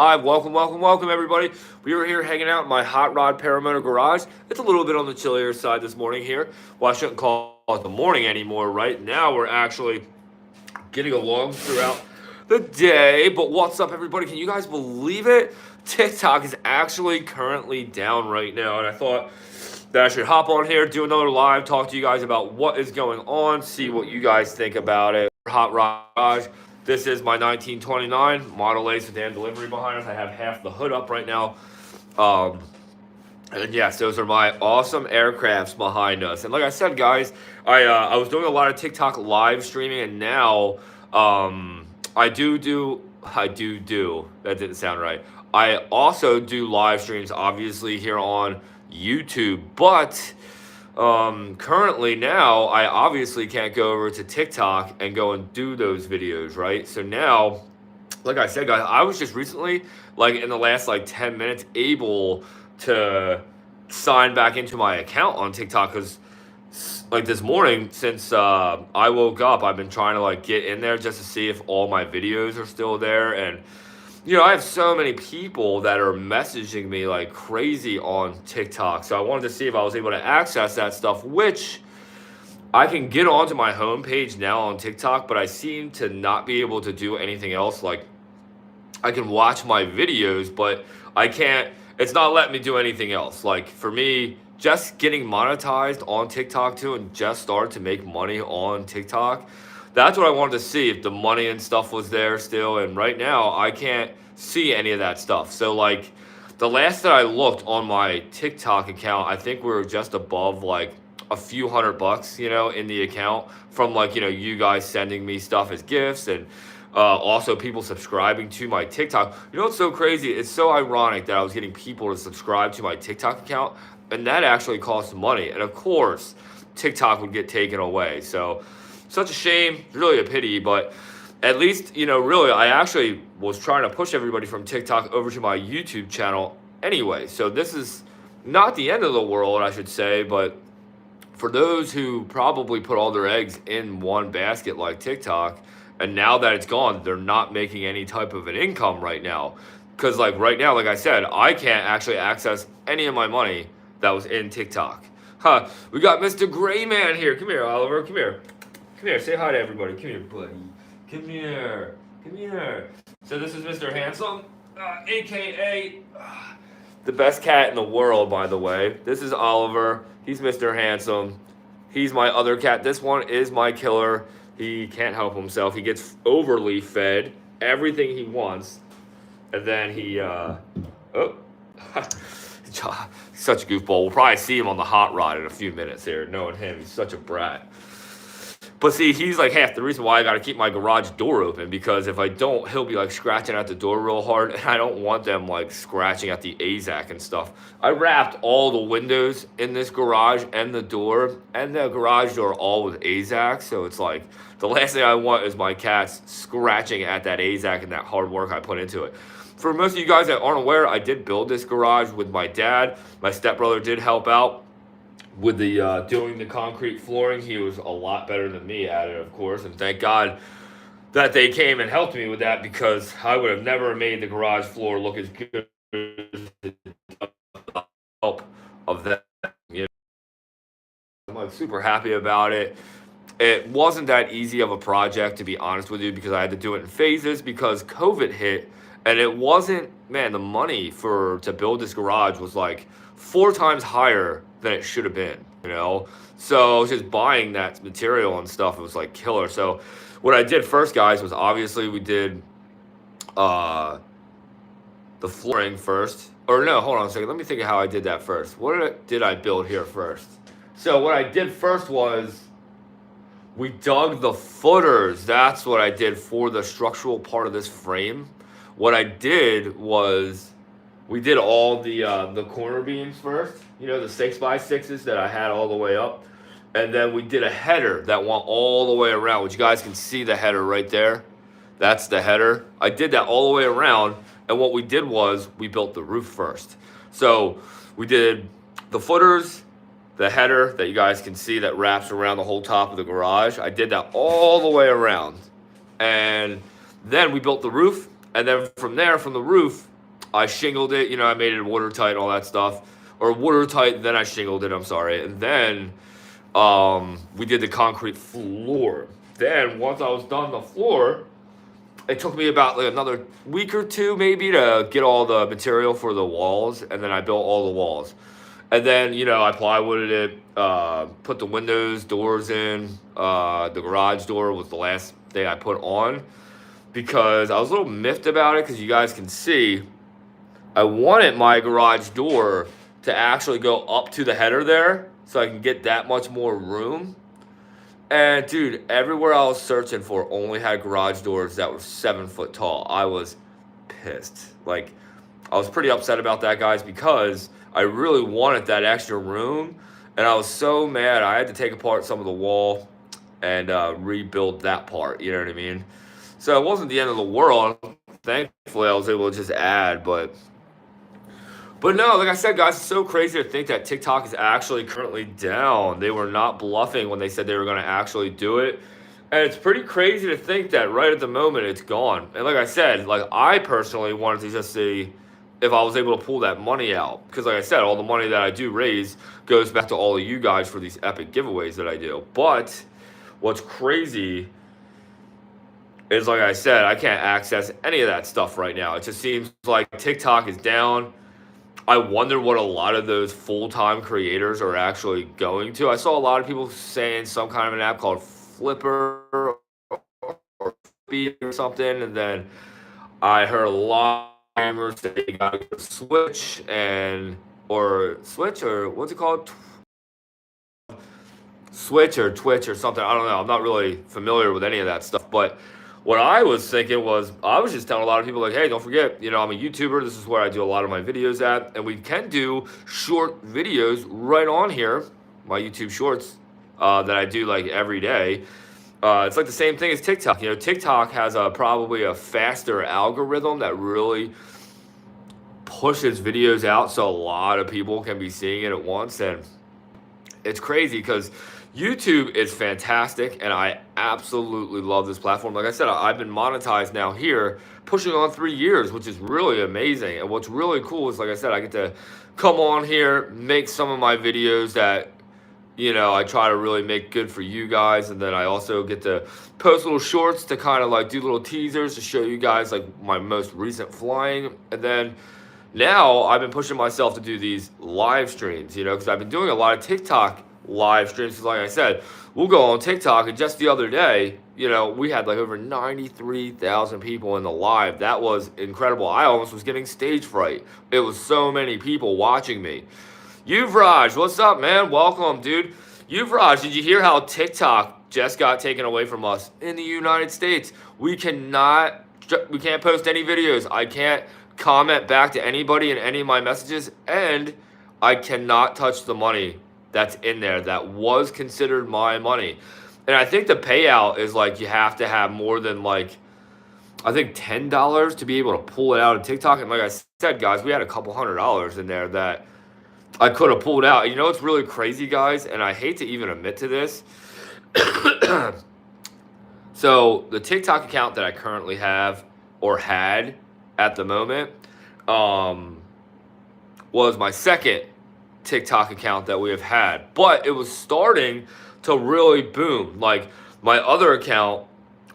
Hi, welcome, everybody. We are here hanging out in my hot rod paramotor garage. It's a little bit on the chillier side this morning here. Well, I shouldn't call it the morning anymore. Right now, we're actually getting along throughout the day. But what's up, everybody? Can you guys believe it? TikTok is actually currently down right now, and I thought that I should hop on here, do another live, talk to you guys about what is going on, see what you guys think about it. Hot Rod. This is my 1929 Model A sedan delivery behind us. I have half the hood up right now. And yes, those are my awesome aircrafts behind us. And like I said, guys, I was doing a lot of TikTok live streaming, and now I do. That didn't sound right. I also do live streams, obviously, here on YouTube, but currently now I obviously can't go over to TikTok and go and do those videos, right? So now, like I said, guys, I was just recently, like in the last like 10 minutes, able to sign back into my account on TikTok because like this morning, since I woke up, I've been trying to like get in there just to see if all my videos are still there. And I have so many people that are messaging me like crazy on TikTok. So I wanted to see if I was able to access that stuff, which I can get onto my homepage now on TikTok, but I seem to not be able to do anything else. Like I can watch my videos, but I can't, it's not letting me do anything else. Like for me, just getting monetized on TikTok too and just started to make money on TikTok. That's what I wanted to see, if the money and stuff was there still. And right now, I can't see any of that stuff. So, like, the last that I looked on my TikTok account, I think we were just above, like, a few $100, in the account from, like, you guys sending me stuff as gifts and also people subscribing to my TikTok. What's so crazy? It's so ironic that I was getting people to subscribe to my TikTok account, and that actually costs money. And, of course, TikTok would get taken away. So such a shame, really a pity, but at least, really, I actually was trying to push everybody from TikTok over to my YouTube channel anyway. So this is not the end of the world, I should say, but for those who probably put all their eggs in one basket like TikTok, and now that it's gone, they're not making any type of an income right now. Because like right now, like I said, I can't actually access any of my money that was in TikTok. We got Mr. Gray Man here. Come here, Oliver, come here. Come here, say hi to everybody. Come here, buddy. Come here. Come here. So this is Mr. Handsome, a.k.a. The best cat in the world, by the way. This is Oliver. He's Mr. Handsome. He's my other cat. This one is my killer. He can't help himself. He gets overly fed everything he wants. And then he, such a goofball. We'll probably see him on the hot rod in a few minutes here. Knowing him, he's such a brat. But see, he's like half the reason why I got to keep my garage door open, because if I don't, he'll be like scratching at the door real hard, and I don't want them like scratching at the AZAC and stuff. I wrapped all the windows in this garage and the door and the garage door all with AZAC, so it's like the last thing I want is my cats scratching at that AZAC and that hard work I put into it. For most of you guys that aren't aware, I did build this garage with my dad. My stepbrother did help out with the doing the concrete flooring. He was a lot better than me at it, of course, and thank God that they came and helped me with that, because I would have never made the garage floor look as good as the help of that. I'm like super happy about it. It wasn't that easy of a project, to be honest with you, because I had to do it in phases because COVID hit, and it wasn't, man, the money to build this garage was like 4 times higher than it should have been, So just buying that material and stuff, it was like killer. So what I did first, guys, was obviously we did the flooring first. Or no, hold on a second. Let me think of how I did that first. What did I build here first? So what I did first was we dug the footers. That's what I did for the structural part of this frame. What I did was we did all the corner beams first, the 6x6s that I had all the way up. And then we did a header that went all the way around, which you guys can see the header right there. That's the header. I did that all the way around. And what we did was we built the roof first. So we did the footers, the header that you guys can see that wraps around the whole top of the garage. I did that all the way around. And then we built the roof. And then from there, from the roof, I shingled it, you know, I made it watertight and all that stuff. Or watertight, then I shingled it, I'm sorry. And then we did the concrete floor. Then once I was done the floor, it took me about like another week or two maybe to get all the material for the walls, and then I built all the walls. And then, you know, I plywooded it, put the windows, doors in. The garage door was the last thing I put on because I was a little miffed about it because you guys can see I wanted my garage door to actually go up to the header there so I can get that much more room. And dude, everywhere I was searching for only had garage doors that were 7 foot tall. I was pissed. Like, I was pretty upset about that, guys, because I really wanted that extra room. And I was so mad. I had to take apart some of the wall and rebuild that part. You know what I mean? So it wasn't the end of the world. Thankfully, I was able to just add, but no, like I said, guys, it's so crazy to think that TikTok is actually currently down. They were not bluffing when they said they were going to actually do it. And it's pretty crazy to think that right at the moment it's gone. And like I said, like I personally wanted to just see if I was able to pull that money out. Because like I said, all the money that I do raise goes back to all of you guys for these epic giveaways that I do. But what's crazy is, like I said, I can't access any of that stuff right now. It just seems like TikTok is down. I wonder what a lot of those full-time creators are actually going to. I saw a lot of people saying some kind of an app called Flipper or Speed or something, and then I heard a lot of gamers say they got to go to Switch or what's it called? Switch or Twitch or something. I don't know. I'm not really familiar with any of that stuff, but what I was thinking was, I was just telling a lot of people, like, hey, don't forget, you know, I'm a YouTuber. This is where I do a lot of my videos at. And we can do short videos right on here, my YouTube shorts, that I do like every day. It's like the same thing as TikTok. You know, TikTok has probably a faster algorithm that really pushes videos out so a lot of people can be seeing it at once. And it's crazy because YouTube is fantastic, and I absolutely love this platform. Like I said, I've been monetized now here, pushing on 3 years, which is really amazing. And what's really cool is, like I said, I get to come on here, make some of my videos that, you know, I try to really make good for you guys. And then I also get to post little shorts to kind of like do little teasers to show you guys like my most recent flying. And then now I've been pushing myself to do these live streams, you know, because I've been doing a lot of TikTok live streams. Because like I said, we'll go on TikTok, and just the other day, you know, we had like over 93,000 people in the live. That was incredible. I almost was getting stage fright. It was so many people watching me. Yuvraj, what's up, man? Welcome, dude. Yuvraj, did you hear how TikTok just got taken away from us in the United States? We can't post any videos. I can't comment back to anybody in any of my messages, and I cannot touch the money that's in there that was considered my money. And I think the payout is like you have to have more than like, I think $10 to be able to pull it out of TikTok. And like I said, guys, we had a couple $100 in there that I could have pulled out. You know, it's really crazy, guys, and I hate to even admit to this. So the TikTok account that I currently have or had at the moment was my second TikTok account that we have had, but it was starting to really boom. Like my other account,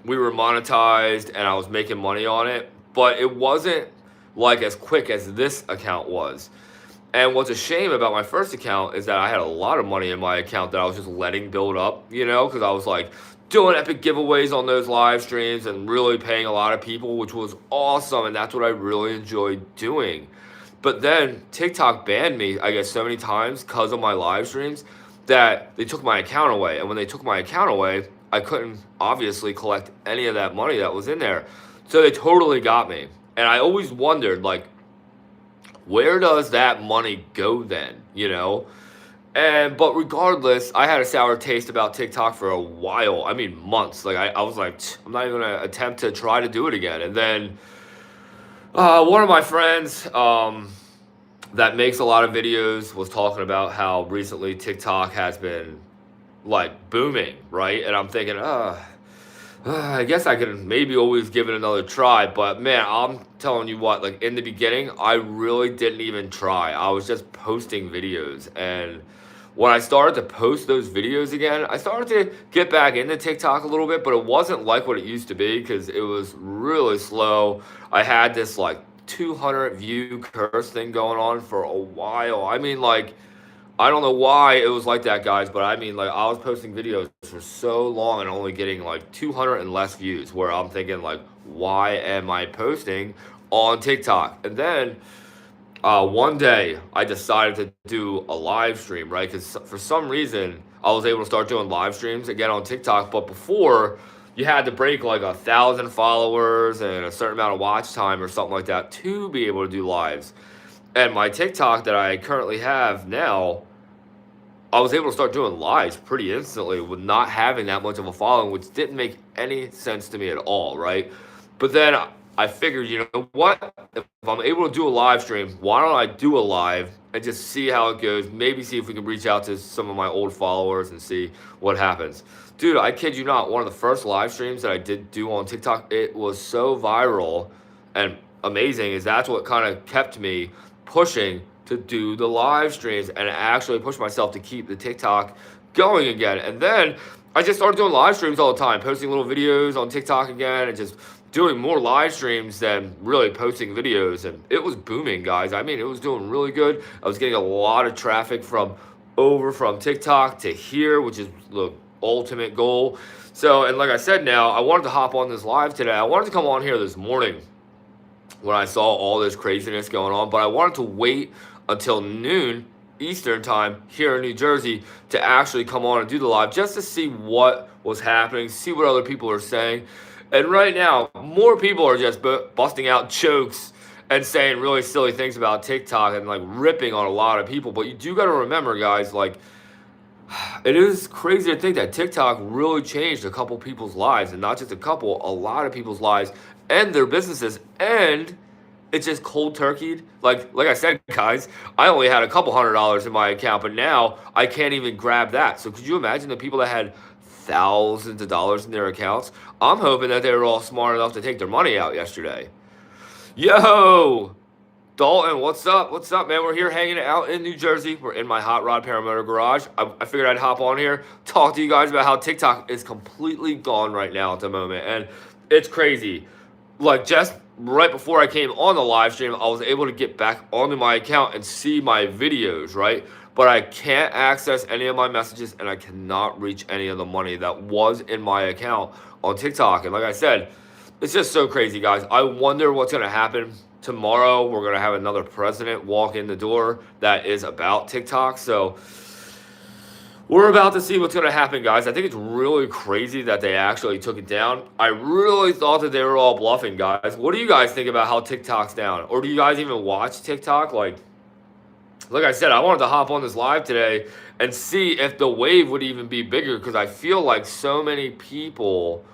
we were monetized and I was making money on it, but it wasn't like as quick as this account was. And what's a shame about my first account is that I had a lot of money in my account that I was just letting build up, you know, because I was like doing epic giveaways on those live streams and really paying a lot of people, which was awesome. And that's what I really enjoyed doing. But then TikTok banned me, I guess, so many times because of my live streams that they took my account away. And when they took my account away, I couldn't obviously collect any of that money that was in there. So they totally got me. And I always wondered, like, where does that money go then, you know? But regardless, I had a sour taste about TikTok for a while. I mean, months. Like, I was like, I'm not even going to attempt to try to do it again. And then one of my friends that makes a lot of videos was talking about how recently TikTok has been like booming, right? And I'm thinking, I guess I can maybe always give it another try, but man, I'm telling you what, like in the beginning, I really didn't even try. I was just posting videos. And when I started to post those videos again, I started to get back into TikTok a little bit, but it wasn't like what it used to be because it was really slow. I had this like 200 view curse thing going on for a while. I mean, like, I don't know why it was like that, guys, but I mean, like, I was posting videos for so long and only getting like 200 and less views, where I'm thinking, like, why am I posting on TikTok? And then one day I decided to do a live stream, right? Because for some reason I was able to start doing live streams again on TikTok, but before you had to break like 1,000 followers and a certain amount of watch time or something like that to be able to do lives. And my TikTok that I currently have now, I was able to start doing lives pretty instantly with not having that much of a following, which didn't make any sense to me at all, right? But then I figured, you know what? If I'm able to do a live stream, why don't I do a live and just see how it goes? Maybe see if we can reach out to some of my old followers and see what happens. Dude, I kid you not, one of the first live streams that I did do on TikTok, it was so viral and amazing, is that's what kind of kept me pushing to do the live streams and actually push myself to keep the TikTok going again. And then I just started doing live streams all the time, posting little videos on TikTok again and just doing more live streams than really posting videos. And it was booming, guys. I mean, it was doing really good. I was getting a lot of traffic from TikTok to here, which is the ultimate goal. So, and like I said, now I wanted to hop on this live today. I wanted to come on here this morning when I saw all this craziness going on, but I wanted to wait until noon Eastern time here in New Jersey to actually come on and do the live just to see what was happening, see what other people are saying. And right now, more people are just busting out jokes and saying really silly things about TikTok and like ripping on a lot of people. But you do got to remember, guys, like, it is crazy to think that TikTok really changed a couple people's lives, and not just a couple, a lot of people's lives and their businesses. And it's just cold turkeyed. Like I said, guys, I only had a couple $100 in my account, but now I can't even grab that. So could you imagine the people that had thousands of dollars in their accounts? I'm hoping that they were all smart enough to take their money out yesterday. Yo, Dalton, what's up? What's up, man? We're here hanging out in New Jersey. We're in my Hot Rod Paramotor garage. I figured I'd hop on here, talk to you guys about how TikTok is completely gone right now at the moment. And it's crazy. Like, just right before I came on the live stream, I was able to get back onto my account and see my videos, right? But I can't access any of my messages and I cannot reach any of the money that was in my account on TikTok. And like I said, it's just so crazy, guys. I wonder what's going to happen tomorrow. We're going to have another president walk in the door that is about TikTok. So we're about to see what's going to happen, guys. I think it's really crazy that they actually took it down. I really thought that they were all bluffing, guys. What do you guys think about how TikTok's down? Or do you guys even watch TikTok? Like I said, I wanted to hop on this live today and see if the wave would even be bigger, because I feel like so many people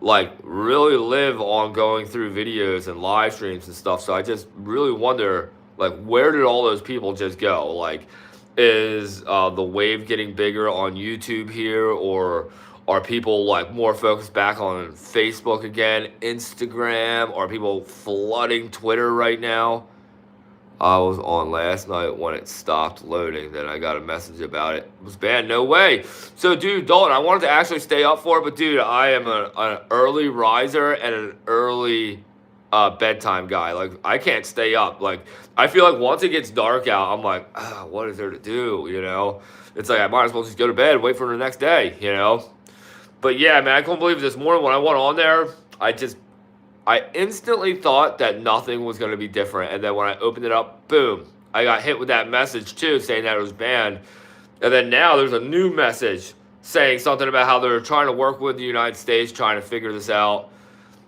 like really live on going through videos and live streams and stuff. So I just really wonder, like, where did all those people just go? Like, is the wave getting bigger on YouTube here, or are people like more focused back on Facebook again, Instagram? Are people flooding Twitter right now? I was on last night when it stopped loading. Then I got a message about it. It was banned. No way. So, dude, Dalton, I wanted to actually stay up for it, but, dude, I am an early riser and an early bedtime guy. Like, I can't stay up. Like, I feel like once it gets dark out, I'm like, what is there to do, you know? It's like I might as well just go to bed, wait for the next day, you know? But, yeah, man, I couldn't believe it this morning when I went on there. I instantly thought that nothing was going to be different. And then when I opened it up, boom, I got hit with that message too, saying that it was banned. And then now there's a new message saying something about how they're trying to work with the United States, trying to figure this out.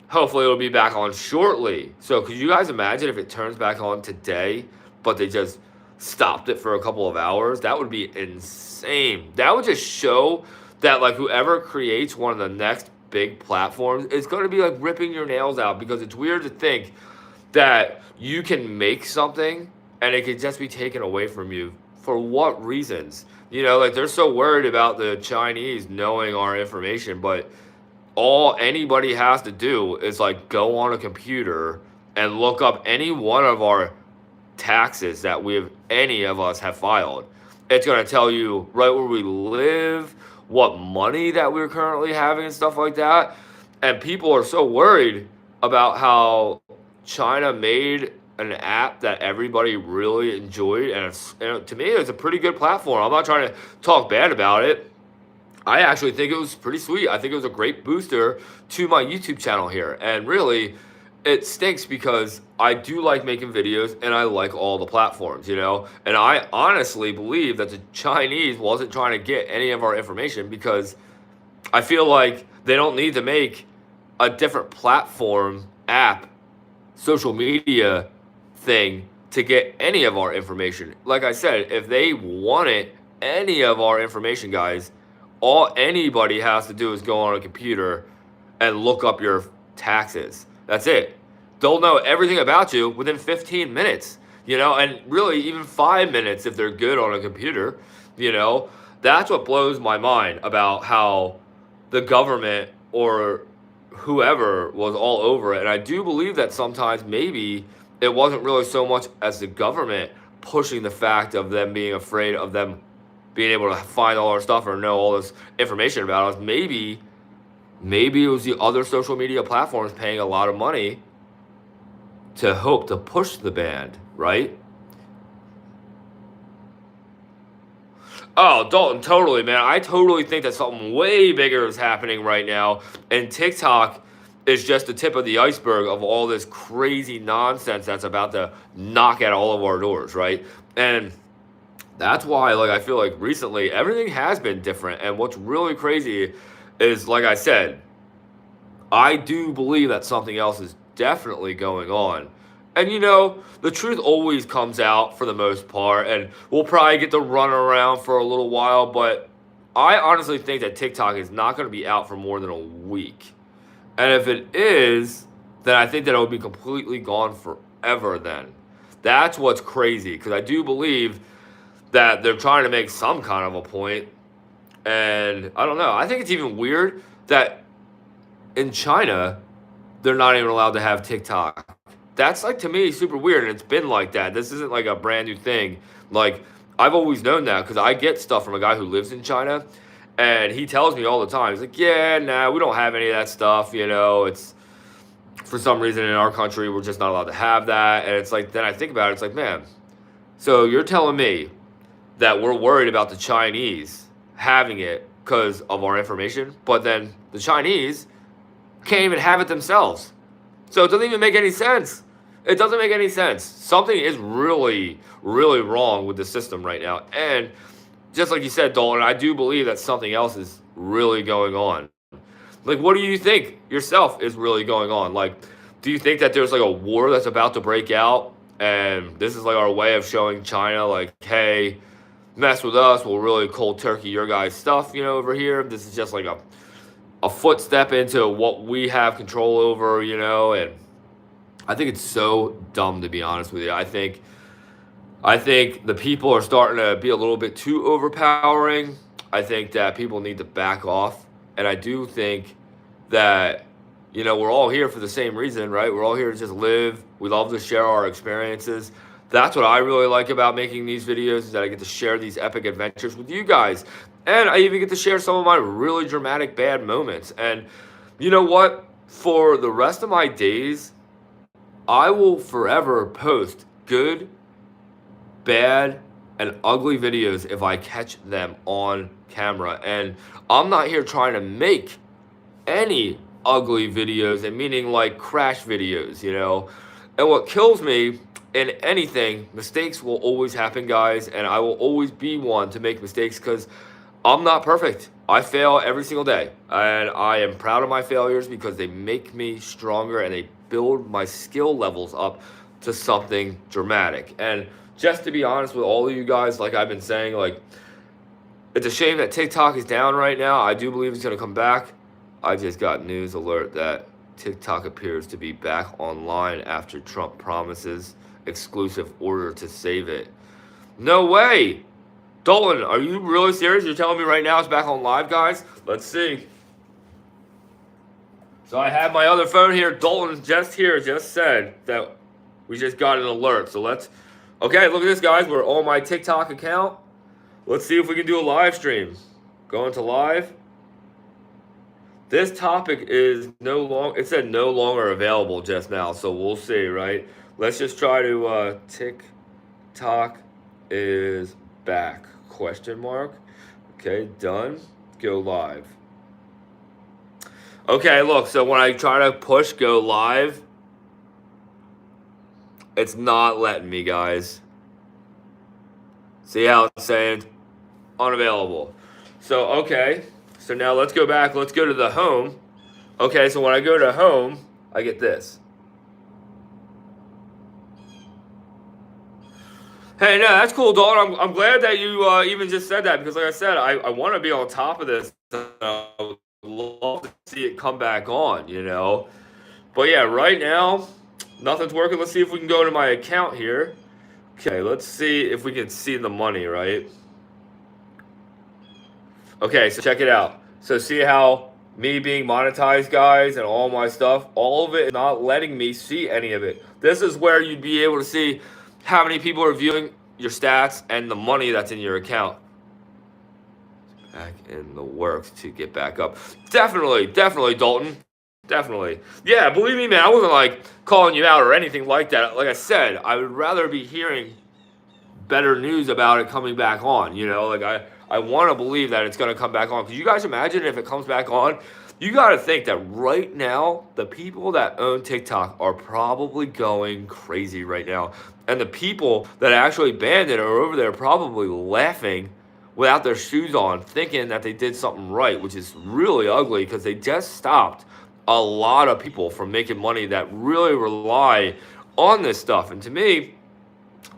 Hopefully it'll be back on shortly. So could you guys imagine if it turns back on today, but they just stopped it for a couple of hours? That would be insane. That would just show that, like, whoever creates one of the next big platforms, it's going to be like ripping your nails out, because it's weird to think that you can make something and it could just be taken away from you. For what reasons? You know, like, they're so worried about the Chinese knowing our information, but all anybody has to do is like go on a computer and look up any one of our taxes that any of us have filed. It's going to tell you right where we live, what money that we're currently having and stuff like that. And people are so worried about how China made an app that everybody really enjoyed, and to me it's a pretty good platform. I'm not trying to talk bad about it. I actually think it was pretty sweet. I think it was a great booster to my YouTube channel here. And really, it stinks because I do like making videos and I like all the platforms, you know? And I honestly believe that the Chinese wasn't trying to get any of our information because I feel like they don't need to make a different platform, app, social media thing to get any of our information. Like I said, if they wanted any of our information, guys, all anybody has to do is go on a computer and look up your taxes. That's it. They'll know everything about you within 15 minutes, you know, and really even 5 minutes if they're good on a computer, you know. That's what blows my mind about how the government or whoever was all over it. And I do believe that sometimes maybe it wasn't really so much as the government pushing the fact of them being afraid of them being able to find all our stuff or know all this information about us. Maybe it was the other social media platforms paying a lot of money to hope to push the band, right? Oh, Dalton, totally, man. I totally think that something way bigger is happening right now, and TikTok is just the tip of the iceberg of all this crazy nonsense that's about to knock at all of our doors, right? And that's why, like, I feel like recently everything has been different. And what's really crazy is, like I said, I do believe that something else is definitely going on. And you know, the truth always comes out for the most part, and we'll probably get to run around for a little while, but I honestly think that TikTok is not going to be out for more than a week. And if it is, then I think that it will be completely gone forever then. That's what's crazy, because I do believe that they're trying to make some kind of a point. And I don't know. I think it's even weird that in China, they're not even allowed to have TikTok. That's like to me super weird, and it's been like that. This isn't like a brand new thing. Like I've always known that because I get stuff from a guy who lives in China, and he tells me all the time. He's like, "Yeah, nah, we don't have any of that stuff. You know, it's for some reason in our country we're just not allowed to have that." And it's like then I think about it. It's like, man, so you're telling me that we're worried about the Chinese having it because of our information, but then the Chinese can't even have it themselves. So it doesn't even make any sense. It doesn't make any sense. Something is really, really wrong with the system right now. And just like you said, Dalton, I do believe that something else is really going on. Like, what do you think yourself is really going on? Like, do you think that there's like a war that's about to break out? And this is like our way of showing China, like, hey, mess with us, we'll really cold turkey your guys' stuff, you know, over here. This is just like a footstep into what we have control over, you know, and I think it's so dumb, to be honest with you. I think the people are starting to be a little bit too overpowering. I think that people need to back off, and I do think that, you know, we're all here for the same reason, right? We're all here to just live. We love to share our experiences. That's what I really like about making these videos, is that I get to share these epic adventures with you guys. And I even get to share some of my really dramatic bad moments. And you know what? For the rest of my days, I will forever post good, bad, and ugly videos if I catch them on camera. And I'm not here trying to make any ugly videos, and meaning like crash videos, you know. And what kills me in anything, mistakes will always happen, guys, and I will always be one to make mistakes because I'm not perfect. I fail every single day, and I am proud of my failures because they make me stronger and they build my skill levels up to something dramatic. And just to be honest with all of you guys, like I've been saying, like, it's a shame that TikTok is down right now. I do believe it's going to come back. I just got news alert that TikTok appears to be back online after Trump promises exclusive order to save it. No way! Dolan, are you really serious? You're telling me right now it's back on live, guys? Let's see. So I have my other phone here. Dalton just said that we just got an alert. So okay, look at this, guys. We're on my TikTok account. Let's see if we can do a live stream. Go into live. This topic is it said no longer available just now. So we'll see, right? Let's just try to, TikTok is back, ? Okay, done. Go live. Okay, look, so when I try to push go live, it's not letting me, guys. See how it's saying unavailable. So, okay, so now let's go back. Let's go to the home. Okay, so when I go to home, I get this. Hey, no, that's cool, Dalton. I'm glad that you even just said that because, like I said, I want to be on top of this. I would love to see it come back on, you know. But yeah, right now, nothing's working. Let's see if we can go to my account here. Okay, let's see if we can see the money, right? Okay, so check it out. So see how me being monetized, guys, and all my stuff, all of it is not letting me see any of it. This is where you'd be able to see how many people are viewing your stats and the money that's in your account. Back in the works to get back up. Definitely, Dalton. Definitely. Yeah, believe me, man, I wasn't like calling you out or anything like that. Like I said, I would rather be hearing better news about it coming back on, you know? Like I want to believe that it's going to come back on. Could you guys imagine if it comes back on? You got to think that right now, the people that own TikTok are probably going crazy right now. And the people that actually banned it are over there probably laughing without their shoes on, thinking that they did something right, which is really ugly because they just stopped a lot of people from making money that really rely on this stuff. And to me,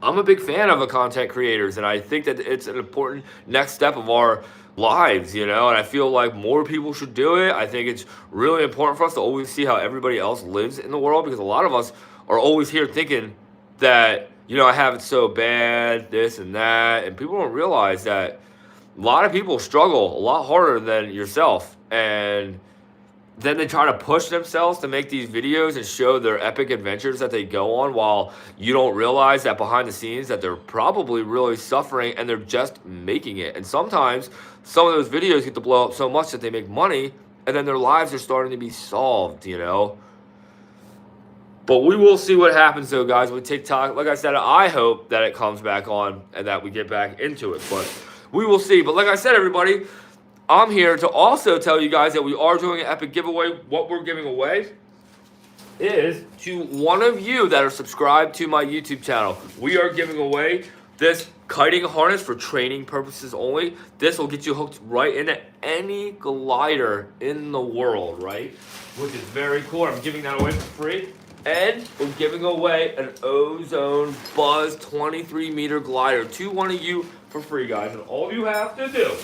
I'm a big fan of the content creators, and I think that it's an important next step of our lives, you know, and I feel like more people should do it. I think it's really important for us to always see how everybody else lives in the world, because a lot of us are always here thinking that, you know, I have it so bad, this and that, and people don't realize that a lot of people struggle a lot harder than yourself, and then they try to push themselves to make these videos and show their epic adventures that they go on, while you don't realize that behind the scenes that they're probably really suffering and they're just making it. And sometimes some of those videos get to blow up so much that they make money, and then their lives are starting to be solved, you know. But we will see what happens though, guys, with TikTok. Like I said, I hope that it comes back on and that we get back into it, but we will see. But like I said, everybody, I'm here to also tell you guys that we are doing an epic giveaway. What we're giving away is to one of you that are subscribed to my YouTube channel. We are giving away this kiting harness for training purposes only. This will get you hooked right into any glider in the world, right? Which is very cool. I'm giving that away for free. And we're giving away an Ozone Buzz 23-meter glider to one of you for free, guys. And all you have to do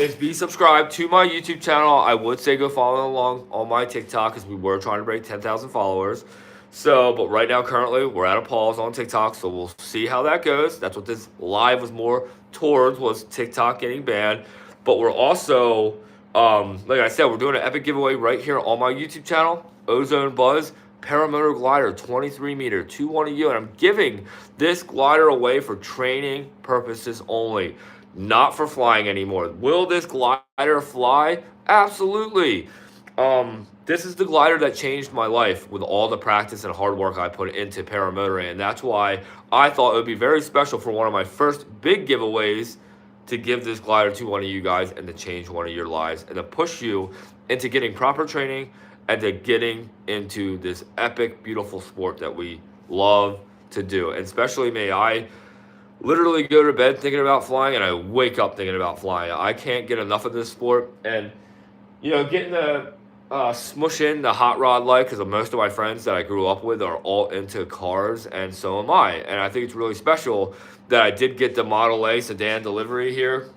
is be subscribed to my YouTube channel. I would say go follow along on my TikTok because we were trying to break 10,000 followers. So, but right now, currently, we're at a pause on TikTok, so we'll see how that goes. That's what this live was more towards, was TikTok getting banned. But we're also, like I said, we're doing an epic giveaway right here on my YouTube channel, Ozone Buzz Paramotor Glider 23-meter to one of you. And I'm giving this glider away for training purposes only, not for flying anymore. Will this glider fly? Absolutely. This is the glider that changed my life with all the practice and hard work I put into paramotoring, and that's why I thought it would be very special for one of my first big giveaways to give this glider to one of you guys and to change one of your lives and to push you into getting proper training and to getting into this epic, beautiful sport that we love to do. And especially me, I literally go to bed thinking about flying and I wake up thinking about flying. I can't get enough of this sport. And, you know, getting to smush in the hot rod life, because most of my friends that I grew up with are all into cars, and so am I. And I think it's really special that I did get the Model A sedan delivery here.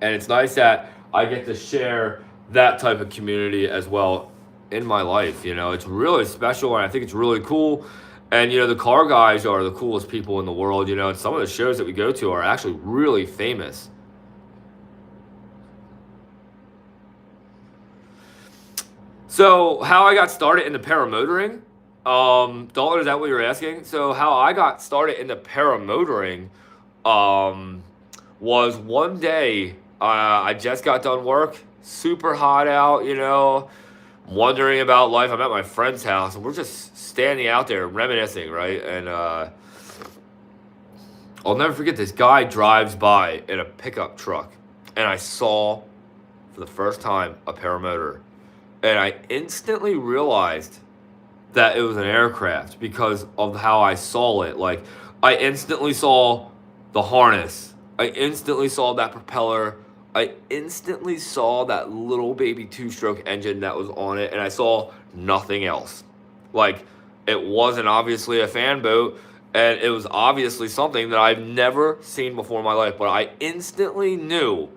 And it's nice that I get to share that type of community as well in my life. You know, it's really special, and I think it's really cool. And, you know, the car guys are the coolest people in the world, you know, and some of the shows that we go to are actually really famous. So how I got started into paramotoring, Dalton, is that what you're asking? So how I got started into paramotoring, um, was one day I just got done work, super hot out, wondering about life. I'm at my friend's house and we're just standing out there reminiscing, right? And I'll never forget, this guy drives by in a pickup truck, and I saw for the first time a paramotor, and I instantly realized that it was an aircraft because of how I saw it. Like, I instantly saw the harness. I instantly saw that propeller. I instantly saw that little baby two-stroke engine that was on it, and I saw nothing else. Like, it wasn't obviously a fan boat, and it was obviously something that I've never seen before in my life, but I instantly knew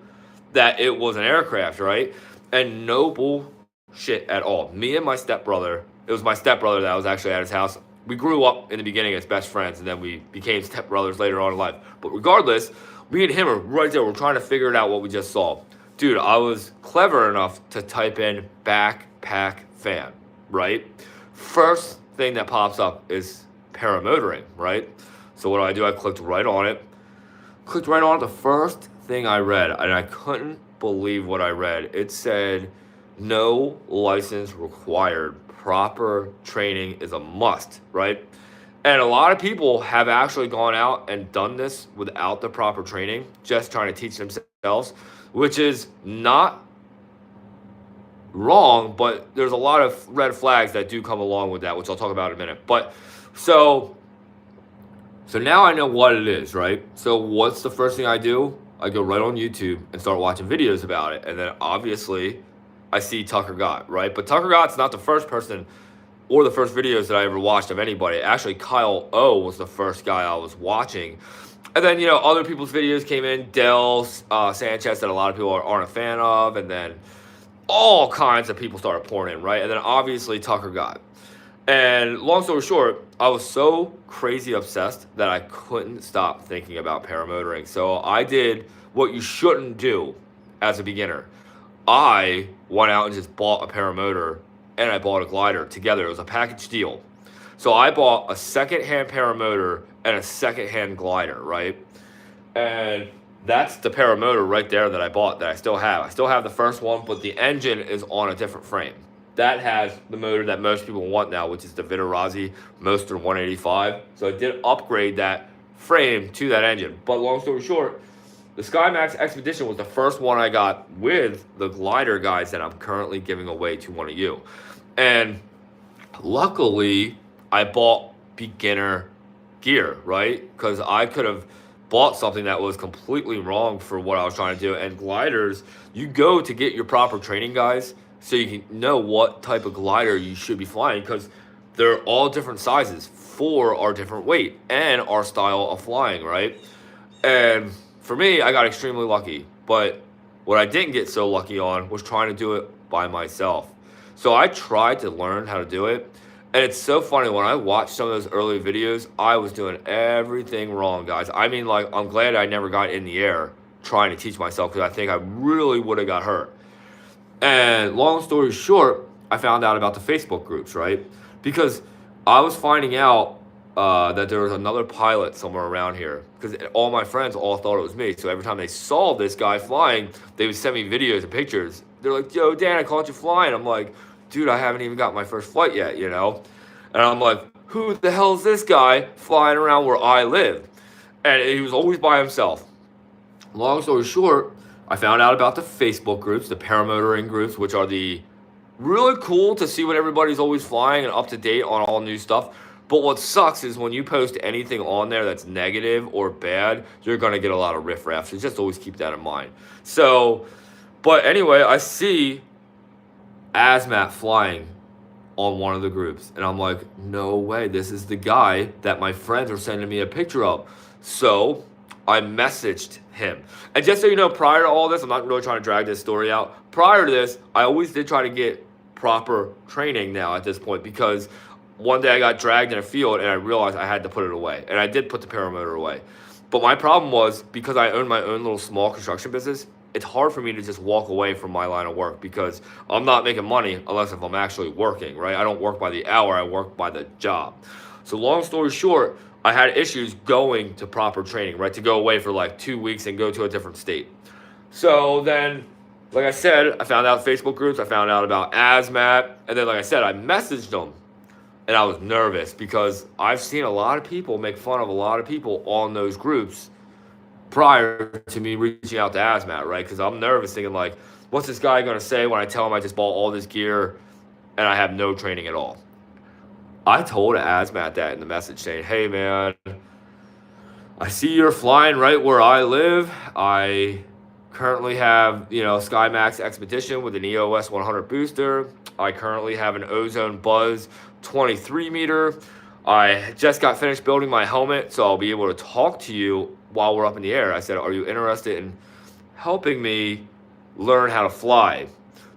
that it was an aircraft, right? And no bullshit at all. Me and my stepbrother, it was my stepbrother that was actually at his house. We grew up in the beginning as best friends, and then we became stepbrothers later on in life. But regardless, me and him are right there. We're trying to figure it out what we just saw. Dude, I was clever enough to type in backpack fan, right? First thing that pops up is paramotoring, right? So what do? I clicked right on it. Clicked right on it. The first thing I read, and I couldn't believe what I read. It said, no license required. Proper training is a must, right? And a lot of people have actually gone out and done this without the proper training, just trying to teach themselves, which is not wrong, but there's a lot of red flags that do come along with that, which I'll talk about in a minute. But so now I know what it is, right? So what's the first thing I do? I go right on YouTube and start watching videos about it. And then obviously I see Tucker Gott, right? But Tucker Gott's not the first person or the first videos that I ever watched of anybody. Actually, Kyle O was the first guy I was watching. And then, other people's videos came in. Del Sanchez, that a lot of people aren't a fan of. And then all kinds of people started pouring in, right? And then obviously Tucker Gott. And long story short, I was so crazy obsessed that I couldn't stop thinking about paramotoring. So I did what you shouldn't do as a beginner. I went out and just bought a paramotor and I bought a glider together. It was a package deal. So I bought a second-hand paramotor and a second-hand glider, right? And that's the paramotor right there that I bought that I still have. I still have the first one, but the engine is on a different frame. That has the motor that most people want now, which is the Vitorazzi Moster 185. So I did upgrade that frame to that engine. But long story short, the SkyMax Expedition was the first one I got with the glider guides that I'm currently giving away to one of you. And luckily, I bought beginner gear, right? Because I could have bought something that was completely wrong for what I was trying to do. And gliders, you go to get your proper training guys so you can know what type of glider you should be flying, because they're all different sizes for our different weight and our style of flying, right? And for me, I got extremely lucky. But what I didn't get so lucky on was trying to do it by myself. So I tried to learn how to do it. And it's so funny, when I watched some of those early videos, I was doing everything wrong, guys. I mean, like, I'm glad I never got in the air trying to teach myself, because I think I really would have got hurt. And long story short, I found out about the Facebook groups, right? Because I was finding out that there was another pilot somewhere around here, because all my friends all thought it was me. So every time they saw this guy flying, they would send me videos and pictures. They're like, yo, Dan, I caught you flying. I'm like, dude, I haven't even got my first flight yet, And I'm like, who the hell is this guy flying around where I live? And he was always by himself. Long story short, I found out about the Facebook groups, the paramotoring groups, which are the really cool to see what everybody's always flying and up to date on all new stuff. But what sucks is when you post anything on there that's negative or bad, you're going to get a lot of riffraff. So just always keep that in mind. So, but anyway, I see Asmat flying on one of the groups. And I'm like, no way. This is the guy that my friends are sending me a picture of. So I messaged him. And just so you know, prior to all this, I'm not really trying to drag this story out. Prior to this, I always did try to get proper training now at this point, because one day I got dragged in a field and I realized I had to put it away. And I did put the paramotor away. But my problem was, because I own my own little small construction business, it's hard for me to just walk away from my line of work because I'm not making money unless if I'm actually working, right? I don't work by the hour, I work by the job. So long story short, I had issues going to proper training, right? To go away for like 2 weeks and go to a different state. So then, like I said, I found out Facebook groups, I found out about ASMAT, and then like I said, I messaged them. And I was nervous because I've seen a lot of people make fun of a lot of people on those groups prior to me reaching out to ASMAT, right? Because I'm nervous thinking like, what's this guy going to say when I tell him I just bought all this gear and I have no training at all? I told ASMAT that in the message saying, hey man, I see you're flying right where I live. I currently have, SkyMax Expedition with an EOS 100 booster. I currently have an Ozone Buzz 23 meter. I just got finished building my helmet, so I'll be able to talk to you while we're up in the air. I said, are you interested in helping me learn how to fly?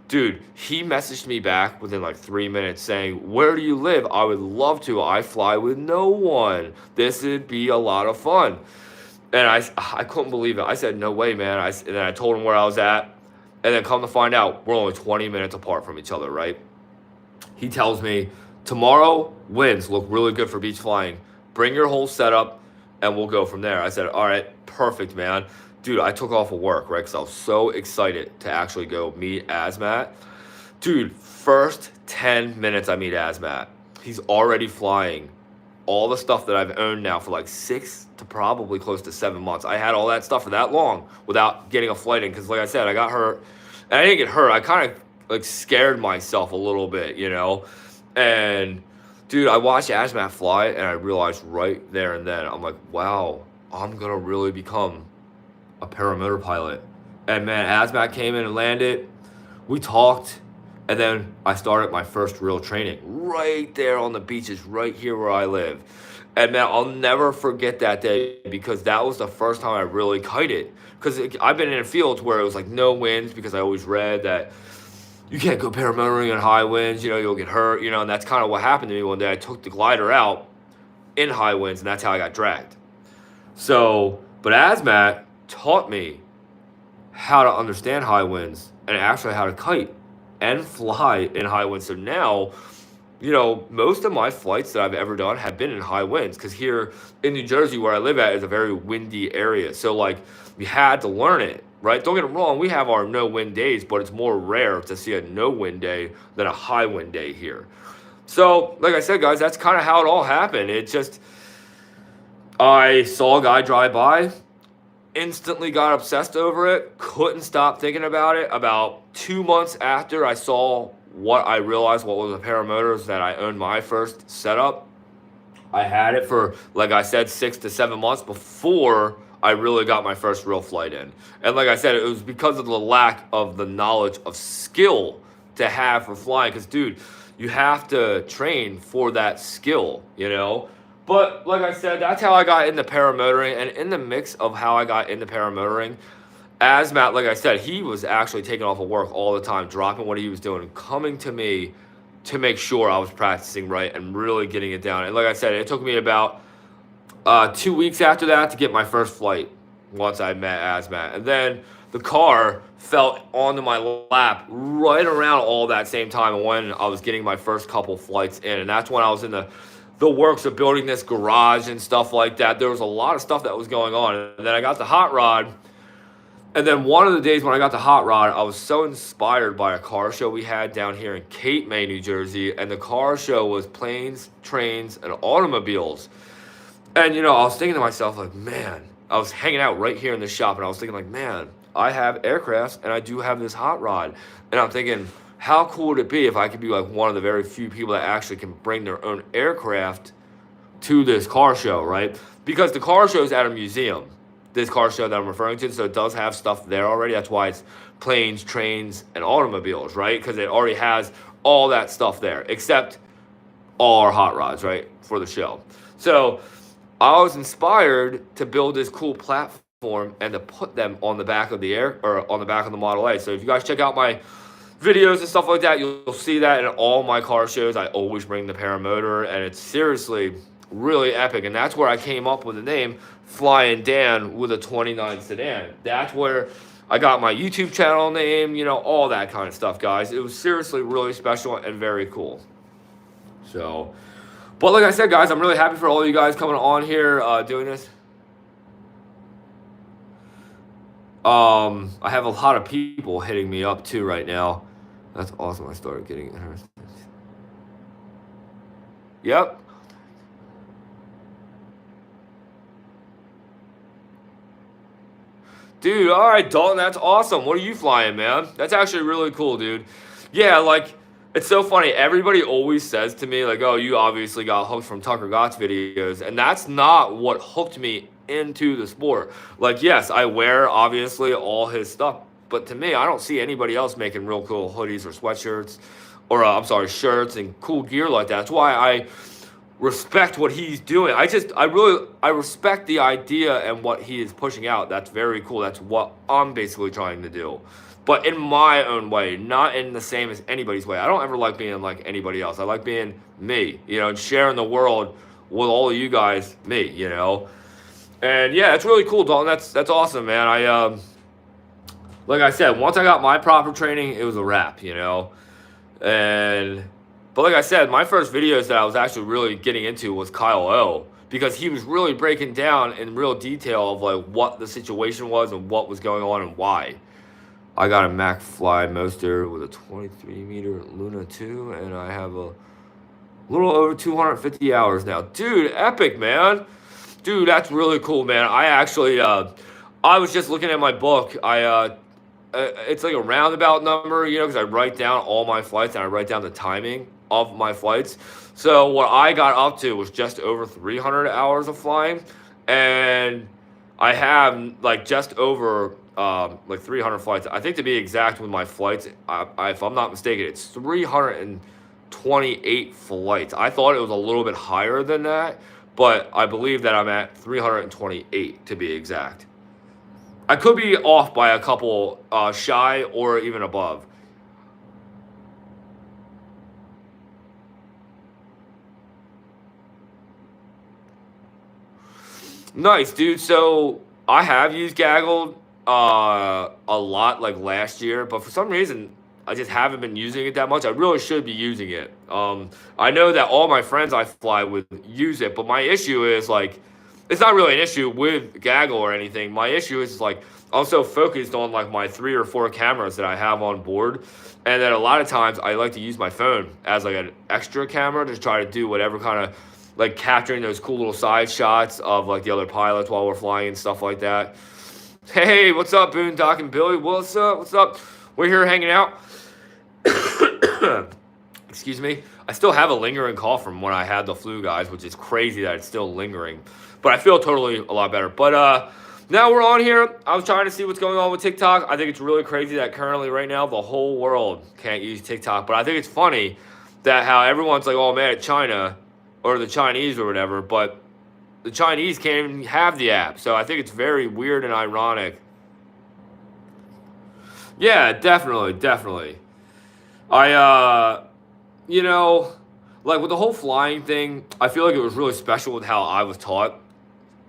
Dude, he messaged me back within like 3 minutes saying, where do you live? I would love to. I fly with no one. This would be a lot of fun. And I couldn't believe it. I said, no way, man. And then I told him where I was at. And then come to find out, we're only 20 minutes apart from each other, right? He tells me, tomorrow, winds look really good for beach flying. Bring your whole setup, and we'll go from there. I said, all right, perfect, man. Dude, I took off of work, right? Because I was so excited to actually go meet ASMAT. Dude, first 10 minutes I meet ASMAT, he's already flying all the stuff that I've owned now for like 6 to probably close to 7 months. I had all that stuff for that long without getting a flight in because, like I said, I got hurt. And I didn't get hurt. I kind of like scared myself a little bit, And dude, I watched ASMAT fly and I realized right there and then, I'm like, wow, I'm going to really become a paramotor pilot. And man, ASMAT came in and landed. We talked. And then I started my first real training right there on the beaches, right here where I live. And man, I'll never forget that day because that was the first time I really kited. Because I've been in fields where it was like no winds because I always read that you can't go paramotoring in high winds, you'll get hurt, and that's kind of what happened to me one day. I took the glider out in high winds and that's how I got dragged. So, but ASMAT taught me how to understand high winds and actually how to kite and fly in high winds. So now, most of my flights that I've ever done have been in high winds because here in New Jersey where I live at is a very windy area. So like we had to learn it, right? Don't get it wrong. We have our no wind days, but it's more rare to see a no wind day than a high wind day here. So like I said, guys, that's kind of how it all happened. It just, I saw a guy drive by, instantly got obsessed over it, couldn't stop thinking about it. About 2 months after I saw what I realized what was a paramotor is that I owned my first setup. I had it for, like I said, 6 to 7 months before I really got my first real flight in. And like I said, it was because of the lack of the knowledge of skill to have for flying. Because, dude, you have to train for that skill, But like I said, that's how I got into paramotoring. And in the mix of how I got into paramotoring, ASMAT, like I said, he was actually taking off of work all the time, dropping what he was doing, coming to me to make sure I was practicing right and really getting it down. And like I said, it took me about 2 weeks after that to get my first flight once I met ASMAT. And then the car fell onto my lap right around all that same time when I was getting my first couple flights in. And that's when I was in the works of building this garage and stuff like that. There was a lot of stuff that was going on. And then I got the hot rod. And then one of the days when I got the hot rod, I was so inspired by a car show we had down here in Cape May, New Jersey. And the car show was planes, trains, and automobiles. And, I was thinking to myself, like, man, I was hanging out right here in the shop. And I was thinking, like, man, I have aircrafts and I do have this hot rod. And I'm thinking, how cool would it be if I could be like one of the very few people that actually can bring their own aircraft to this car show, right? Because the car show is at a museum. This car show that I'm referring to, so it does have stuff there already. That's why it's planes, trains, and automobiles, right? Because it already has all that stuff there, except all our hot rods, right, for the show. So I was inspired to build this cool platform and to put them on the back of the on the back of the Model A. So if you guys check out my videos and stuff like that, you'll see that in all my car shows. I always bring the paramotor, and it's seriously really epic. And that's where I came up with the name Flying Dan with a 29 sedan. That's where I got my YouTube channel name, you know, all that kind of stuff, guys. It was seriously really special and very cool. So, but like I said, guys, I'm really happy for all of you guys coming on here doing this. I have a lot of people hitting me up too right now. That's awesome. I started getting interested. Yep. Dude, all right, Dalton, that's awesome. What are you flying, man? That's actually really cool, dude. Yeah, like, it's so funny. Everybody always says to me, like, oh, you obviously got hooked from Tucker Gott's videos. And that's not what hooked me into the sport. Like, yes, I wear, obviously, all his stuff. But to me, I don't see anybody else making real cool hoodies or sweatshirts or, I'm sorry, shirts and cool gear like that. That's why I respect what he's doing. I respect the idea and what he is pushing out. That's very cool. That's what I'm basically trying to do. But in my own way, not in the same as anybody's way. I don't ever like being like anybody else. I like being me, you know, and sharing the world with all of you guys, me, you know. And yeah, it's really cool, Dalton. That's awesome, man. Like I said, once I got my proper training, it was a wrap, you know. But like I said, my first videos that I was actually really getting into was Kyle O, because he was really breaking down in real detail of like what the situation was and what was going on and why. I got a Mac Fly Moster with a 23-meter Luna 2, and I have a little over 250 hours now. Dude, epic, man. Dude, that's really cool, man. I actually, I was just looking at my book. It's like a roundabout number, you know, because I write down all my flights and I write down the timing of my flights. So what I got up to was just over 300 hours of flying, and I have like just over like 300 flights. I think to be exact with my flights, if I'm not mistaken, it's 328 flights. I thought it was a little bit higher than that, but I believe that I'm at 328 to be exact. I could be off by a couple shy or even above. Nice, dude. So I have used Gaggle a lot, like last year, but for some reason I just haven't been using it that much. I really should be using it. I know that all my friends I fly with use it, but my issue is like, it's not really an issue with Gaggle or anything. My issue is like I'm so focused on like my 3 or 4 cameras that I have on board, and then a lot of times I like to use my phone as like an extra camera to try to do whatever kind of like capturing those cool little side shots of like the other pilots while we're flying and stuff like that. Hey, what's up, Boondock and Billy? What's up? What's up? We're here hanging out. Excuse me. I still have a lingering cough from when I had the flu, guys, which is crazy that it's still lingering. But I feel totally a lot better. But now we're on here. I was trying to see what's going on with TikTok. I think it's really crazy that currently right now the whole world can't use TikTok. But I think it's funny that how everyone's like, oh, man, China or the Chinese or whatever. But the Chinese can't even have the app. So I think it's very weird and ironic. Yeah, definitely, definitely. You know, like with the whole flying thing, I feel like it was really special with how I was taught.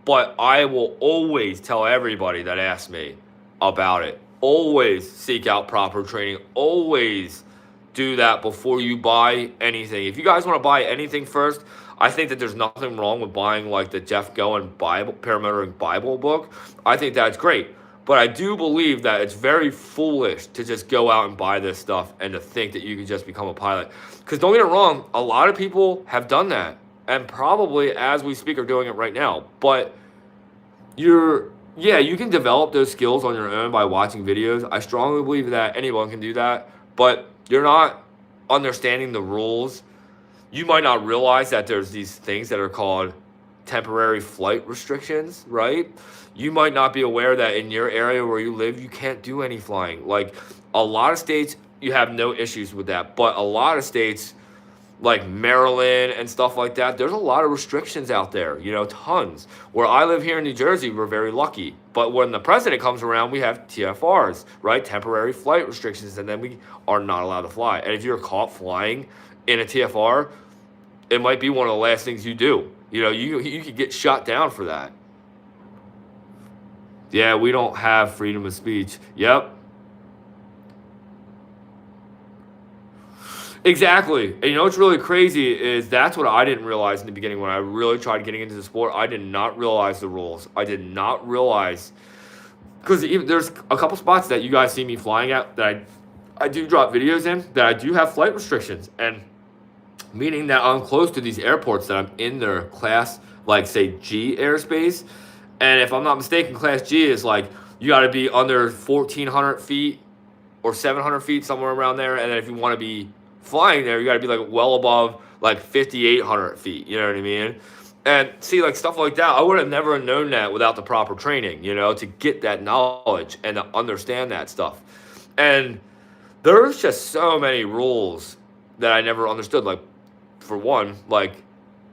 But I will always tell everybody that asks me about it. Always seek out proper training. Always do that before you buy anything. If you guys want to buy anything first, I think that there's nothing wrong with buying like the Jeff Goen Bible, Paramotoring Bible book. I think that's great. But I do believe that it's very foolish to just go out and buy this stuff and to think that you can just become a pilot. Because don't get it wrong, a lot of people have done that. And probably, as we speak, are doing it right now. But you can develop those skills on your own by watching videos. I strongly believe that anyone can do that. But you're not understanding the rules. You might not realize that there's these things that are called temporary flight restrictions, right? You might not be aware that in your area where you live, you can't do any flying. Like a lot of states, you have no issues with that. But a lot of states, like Maryland and stuff like that, there's a lot of restrictions out there, you know, tons. Where I live here in New Jersey, we're very lucky. But when the president comes around, we have TFRs, right? Temporary flight restrictions, and then we are not allowed to fly. And if you're caught flying in a TFR, it might be one of the last things you do. You know, you could get shot down for that. Yeah, we don't have freedom of speech. Yep. Exactly. And you know what's really crazy is that's what I didn't realize in the beginning when I really tried getting into the sport. I did not realize the rules. I did not realize because even there's a couple spots that you guys see me flying at that I do drop videos in that I do have flight restrictions, and meaning that I'm close to these airports that I'm in their class, like say G airspace. And if I'm not mistaken, class G is like you got to be under 1,400 feet or 700 feet, somewhere around there. And then if you want to be flying there, you got to be like well above like 5,800 feet. You know what I mean? And see, like stuff like that, I would have never known that without the proper training, you know, to get that knowledge and to understand that stuff. And there's just so many rules that I never understood. Like, for one, like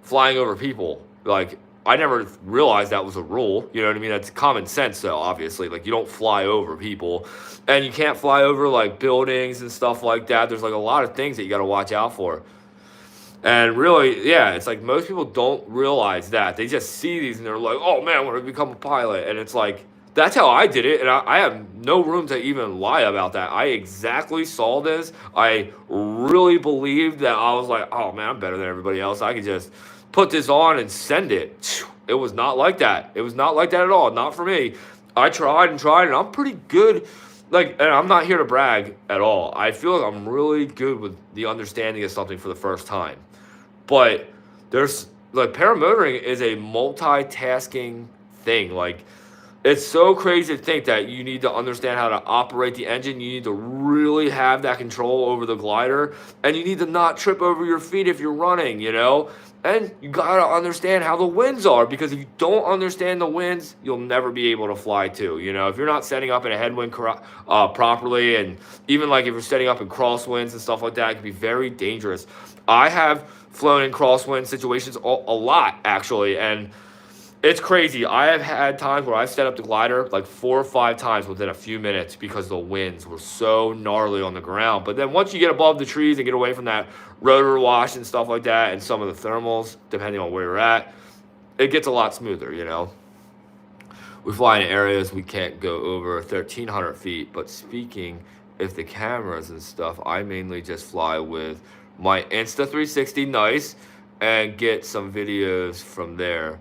flying over people. Like, I never realized that was a rule. You know what I mean? That's common sense, though, obviously. Like, you don't fly over people. And you can't fly over, like, buildings and stuff like that. There's, like, a lot of things that you got to watch out for. And really, yeah, it's like most people don't realize that. They just see these and they're like, oh man, I want to become a pilot. And it's like, that's how I did it. And I have no room to even lie about that. I exactly saw this. I really believed that I was like, oh man, I'm better than everybody else. I could just put this on and send it. It was not like that. It was not like that at all. Not for me. I tried and I'm pretty good. Like, and I'm not here to brag at all. I feel like I'm really good with the understanding of something for the first time. But there's like paramotoring is a multitasking thing. Like it's so crazy to think that you need to understand how to operate the engine. You need to really have that control over the glider, and you need to not trip over your feet if you're running, you know? And you gotta understand how the winds are, because if you don't understand the winds, you'll never be able to fly too. You know, if you're not setting up in a headwind properly, and even like if you're setting up in crosswinds and stuff like that, it can be very dangerous. I have flown in crosswind situations a lot, actually, and it's crazy. I have had times where I've set up the glider like 4 or 5 times within a few minutes because the winds were so gnarly on the ground. But then once you get above the trees and get away from that rotor wash and stuff like that and some of the thermals, depending on where you're at, it gets a lot smoother, you know? We fly in areas we can't go over 1,300 feet. But speaking of the cameras and stuff, I mainly just fly with my Insta360 nice and get some videos from there.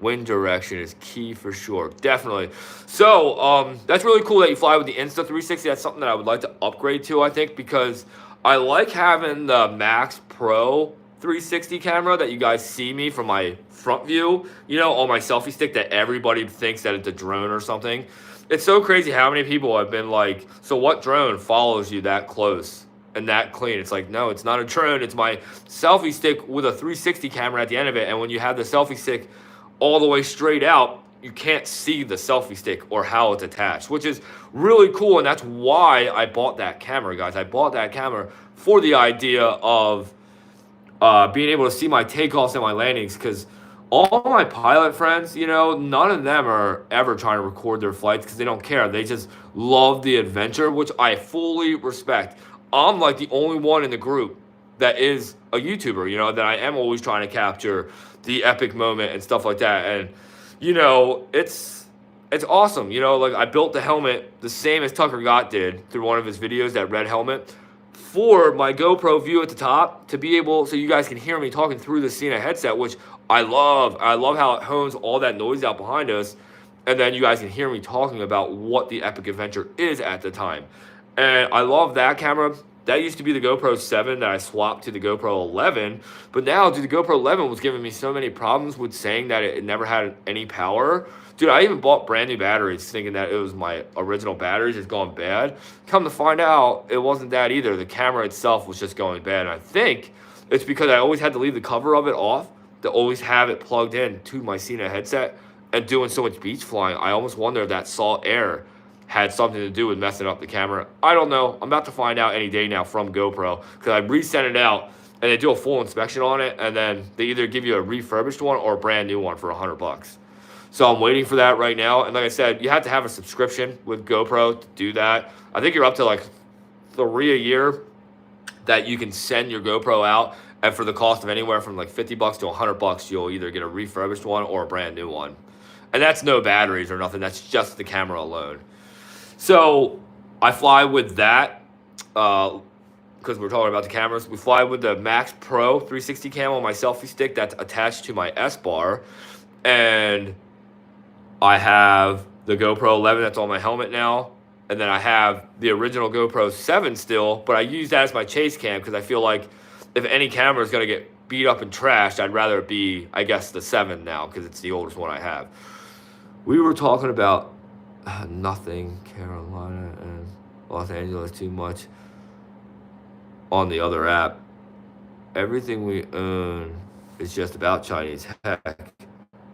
Wind direction is key for sure. Definitely. So, that's really cool that you fly with the Insta360. That's something that I would like to upgrade to, I think, because I like having the Max Pro 360 camera that you guys see me from my front view, you know, on my selfie stick that everybody thinks that it's a drone or something. It's so crazy how many people have been like, so what drone follows you that close and that clean? It's like, no, it's not a drone. It's my selfie stick with a 360 camera at the end of it. And when you have the selfie stick all the way straight out, you can't see the selfie stick or how it's attached, which is really cool. And that's why I bought that camera, guys. I bought that camera for the idea of being able to see my takeoffs and my landings, because all my pilot friends, you know, none of them are ever trying to record their flights because they don't care. They just love the adventure, which I fully respect. I'm like the only one in the group that is a YouTuber, you know, that I am always trying to capture the epic moment and stuff like that. And, you know, it's awesome. You know, like I built the helmet the same as Tucker Gott did through one of his videos, that red helmet, for my GoPro view at the top to be able, so you guys can hear me talking through the Sena headset, which I love. I love how it hones all that noise out behind us. And then you guys can hear me talking about what the epic adventure is at the time. And I love that camera. That used to be the GoPro 7 that I swapped to the GoPro 11. But now, dude, the GoPro 11 was giving me so many problems with saying that it never had any power. Dude, I even bought brand new batteries thinking that it was my original batteries. It's gone bad. Come to find out, it wasn't that either. The camera itself was just going bad. And I think it's because I always had to leave the cover of it off to always have it plugged in to my Sena headset. And doing so much beach flying, I almost wonder if that salt air had something to do with messing up the camera. I don't know. I'm about to find out any day now from GoPro, because I resent it out and they do a full inspection on it, and then they either give you a refurbished one or a brand new one for $100. So I'm waiting for that right now. And like I said, you have to have a subscription with GoPro to do that. I think you're up to like 3 a year that you can send your GoPro out, and for the cost of anywhere from like $50 to $100, you'll either get a refurbished one or a brand new one. And that's no batteries or nothing. That's just the camera alone. So I fly with that because we're talking about the cameras. We fly with the Max Pro 360 cam on my selfie stick that's attached to my S bar. And I have the GoPro 11 that's on my helmet now. And then I have the original GoPro 7 still, but I use that as my chase cam because I feel like if any camera is going to get beat up and trashed, I'd rather it be, I guess, the 7 now because it's the oldest one I have. We were talking about nothing, Carolina and Los Angeles too much on the other app. Everything we own is just about Chinese. Heck,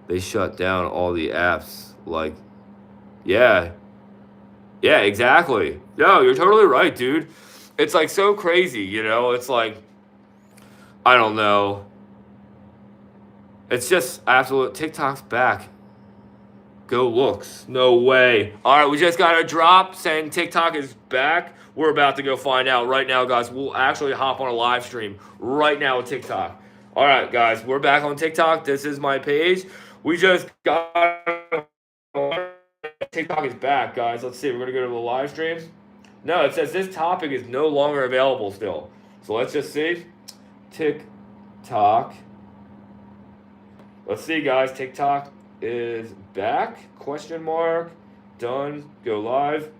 they shut down all the apps. Like, yeah, exactly. No, you're totally right, dude. It's like so crazy, you know? It's like, I don't know. It's just absolute. TikTok's back. Go looks. No way. All right, we just got a drop saying TikTok is back. We're about to go find out right now, guys. We'll actually hop on a live stream right now with TikTok. All right, guys, we're back on TikTok. This is my page. We just got TikTok is back, guys. Let's see. We're going to go to the live stream. No, it says this topic is no longer available still. So let's just see. TikTok. Let's see, guys. TikTok is back? Question mark. Done. Go live.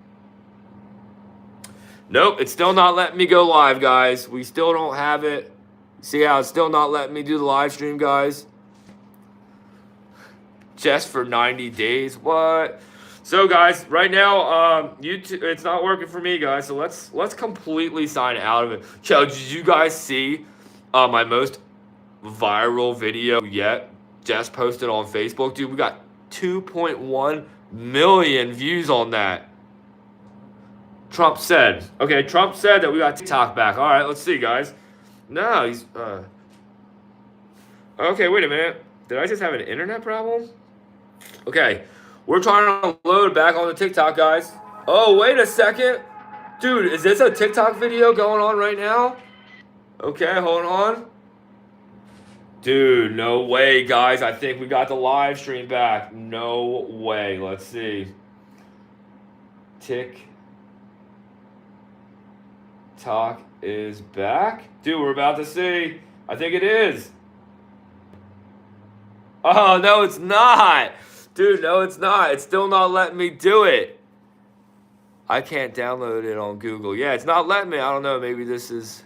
Nope, it's still not letting me go live, guys. We still don't have it. See how it's still not letting me do the live stream, guys? Just for 90 days. What? So, guys, right now, YouTube, it's not working for me, guys. So let's completely sign out of it. Yo, did you guys see my most viral video yet? Just posted on Facebook, dude. We got 2.1 million views on that. Trump said that we got TikTok back. All right, let's see, guys. No, he's okay, wait a minute. Did I just have an internet problem? Okay, we're trying to load back on the TikTok, guys. Oh, wait a second. Dude, is this a TikTok video going on right now? Okay, hold on. Dude, no way, guys. I think we got the live stream back. No way. Let's see. TikTok is back. Dude, we're about to see. I think it is. Oh, no, it's not. Dude, no, it's not. It's still not letting me do it. I can't download it on Google. Yeah, it's not letting me. I don't know. Maybe this is...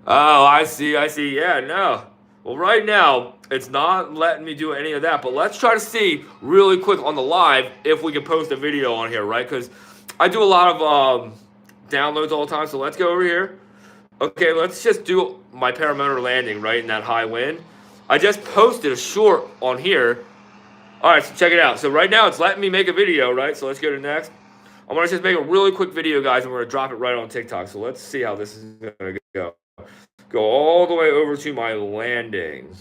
Oh, I see. Yeah, no. Well, right now, it's not letting me do any of that. But let's try to see really quick on the live if we can post a video on here, right? Because I do a lot of downloads all the time. So let's go over here. Okay, let's just do my paramotor landing, right, in that high wind. I just posted a short on here. All right, so check it out. So right now, it's letting me make a video, right? So let's go to next. I'm going to just make a really quick video, guys, and we're going to drop it right on TikTok. So let's see how this is going to go. Go all the way over to my landing.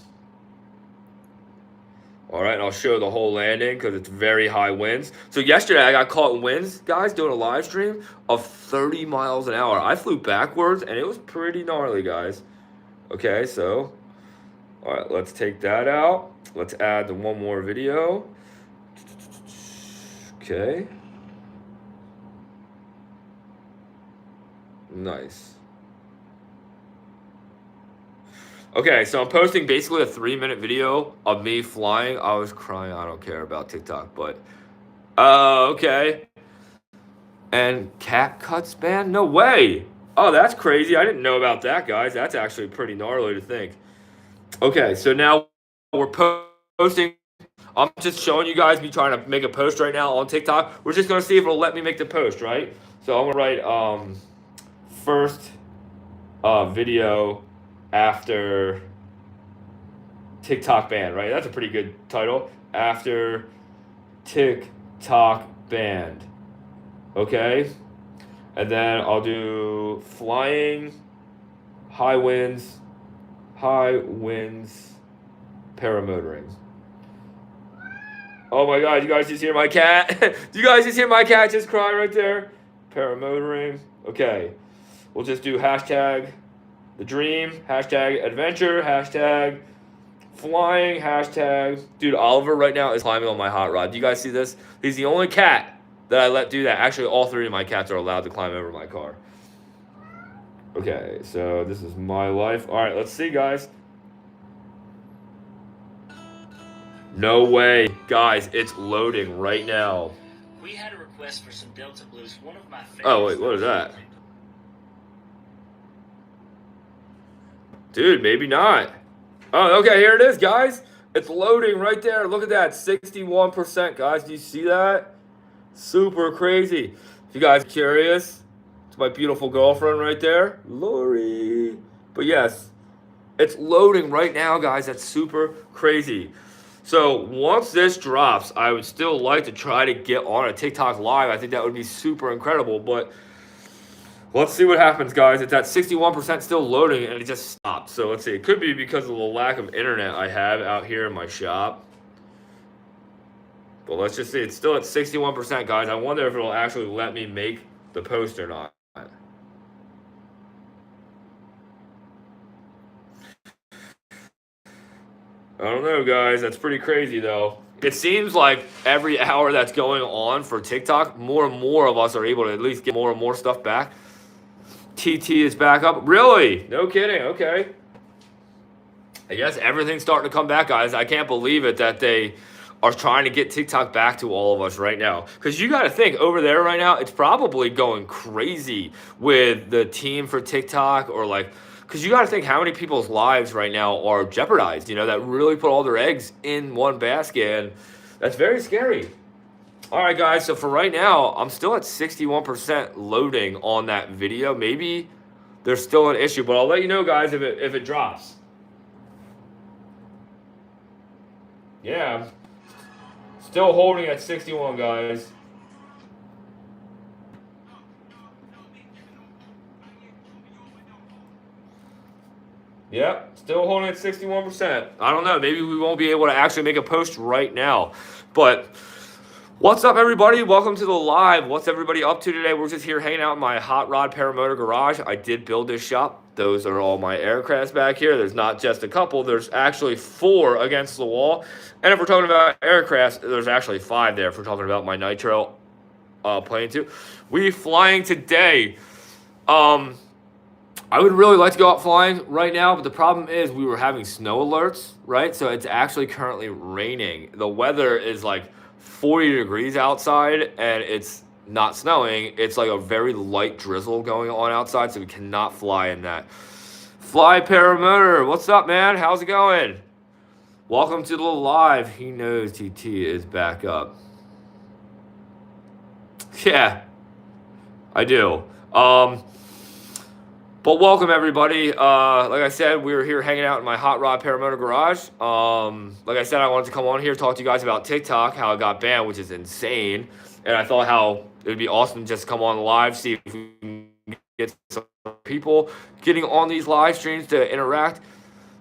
All right, and I'll show the whole landing because it's very high winds. So yesterday I got caught in winds, guys, doing a live stream of 30 miles an hour. I flew backwards, and it was pretty gnarly, guys. Okay, so, all right, let's take that out. Let's add the one more video. Okay. Nice. Okay, so I'm posting basically a 3-minute video of me flying. I was crying. I don't care about TikTok, but... okay. And cat cuts ban? No way! Oh, that's crazy. I didn't know about that, guys. That's actually pretty gnarly to think. Okay, so now we're posting... I'm just showing you guys me trying to make a post right now on TikTok. We're just going to see if it'll let me make the post, right? So I'm going to write first video... after TikTok ban, right? That's a pretty good title. After TikTok banned. Okay? And then I'll do flying, high winds, paramotoring. Oh my God, you guys just hear my cat? Do you guys just hear my cat just cry right there? Paramotoring. Okay. We'll just do hashtag the dream, hashtag adventure, hashtag Flying hashtags. Dude, Oliver right now is climbing on my hot rod. Do you guys see this? He's the only cat that I let do that. Actually, all 3 of my cats are allowed to climb over my car. Okay, so this is my life. All right, let's see, guys. No way. Guys, it's loading right now. We had a request for some Delta Blues. One of my favorites. Oh, wait, what is that? Dude, maybe not. Oh, okay, here it is, guys. It's loading right there. Look at that, 61%, guys. Do you see that? Super crazy. If you guys are curious, it's my beautiful girlfriend right there, Lori. But yes, it's loading right now, guys. That's super crazy. So once this drops, I would still like to try to get on a TikTok live. I think that would be super incredible, but let's see what happens, guys. It's at 61% still loading, and it just stopped. So let's see. It could be because of the lack of internet I have out here in my shop. But let's just see. It's still at 61%, guys. I wonder if it'll actually let me make the post or not. I don't know, guys. That's pretty crazy, though. It seems like every hour that's going on for TikTok, more and more of us are able to at least get more and more stuff back. TT is back up. Really? No kidding. Okay. I guess everything's starting to come back, guys. I can't believe it that they are trying to get TikTok back to all of us right now. Because you got to think, over there right now, it's probably going crazy with the team for TikTok, or like, because you got to think how many people's lives right now are jeopardized, you know, that really put all their eggs in one basket. And that's very scary. All right, guys, so for right now, I'm still at 61% loading on that video. Maybe there's still an issue, but I'll let you know, guys, if it drops. Yeah, still holding at 61, guys. Yep, still holding at 61%. I don't know. Maybe we won't be able to actually make a post right now. But what's up, everybody? Welcome to the live. What's everybody up to today? We're just here hanging out in my Hot Rod Paramotor garage. I did build this shop. Those are all my aircrafts back here. There's not just a couple. There's actually 4 against the wall. And if we're talking about aircrafts, there's actually 5 there if we're talking about my Nitro plane too. We flying today. I would really like to go out flying right now, but the problem is we were having snow alerts, right? So it's actually currently raining. The weather is like 40 degrees outside, and it's not snowing. It's like a very light drizzle going on outside, so we cannot fly in that. Fly Paramotor, what's up, man? How's it going? Welcome to the live. He knows TT is back up. Yeah, I do. But welcome, everybody. Like I said, we were here hanging out in my Hot Rod Paramotor garage. Like I said, I wanted to come on here, talk to you guys about TikTok, how it got banned, which is insane. And I thought how it would be awesome to just come on live, see if we can get some people getting on these live streams to interact.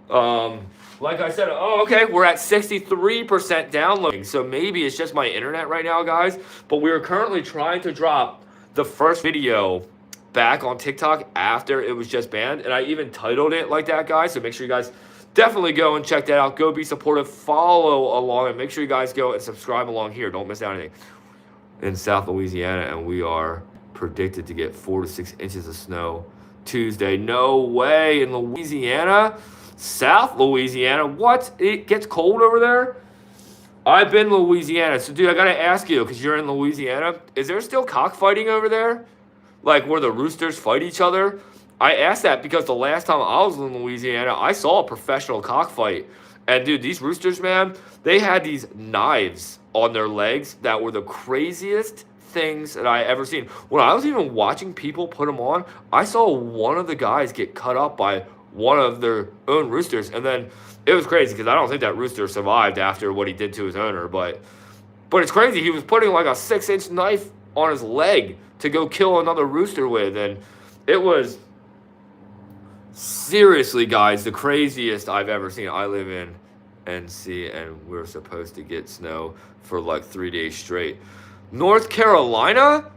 Like I said, okay, we're at 63% downloading. So maybe it's just my internet right now, guys. But we are currently trying to drop the first video back on TikTok after it was just banned, and I even titled it like that, guys. So make sure you guys definitely go and check that out. Go be supportive, follow along, and make sure you guys go and subscribe along here. Don't miss out anything. In South Louisiana, and we are predicted to get 4 to 6 inches of snow Tuesday. No way. In Louisiana, South Louisiana, what? It gets cold over there? I've been to Louisiana, so dude, I gotta ask you, because you're in Louisiana, is there still cockfighting over there? Like where the roosters fight each other? I asked that because the last time I was in Louisiana, I saw a professional cockfight. And dude, these roosters, man, they had these knives on their legs that were the craziest things that I ever seen. When I was even watching people put them on, I saw one of the guys get cut up by one of their own roosters. And then it was crazy because I don't think that rooster survived after what he did to his owner. But it's crazy. He was putting like a 6-inch knife on his leg to go kill another rooster with, and it was seriously, guys, the craziest I've ever seen. I live in NC, and we're supposed to get snow for like 3 days straight. North Carolina?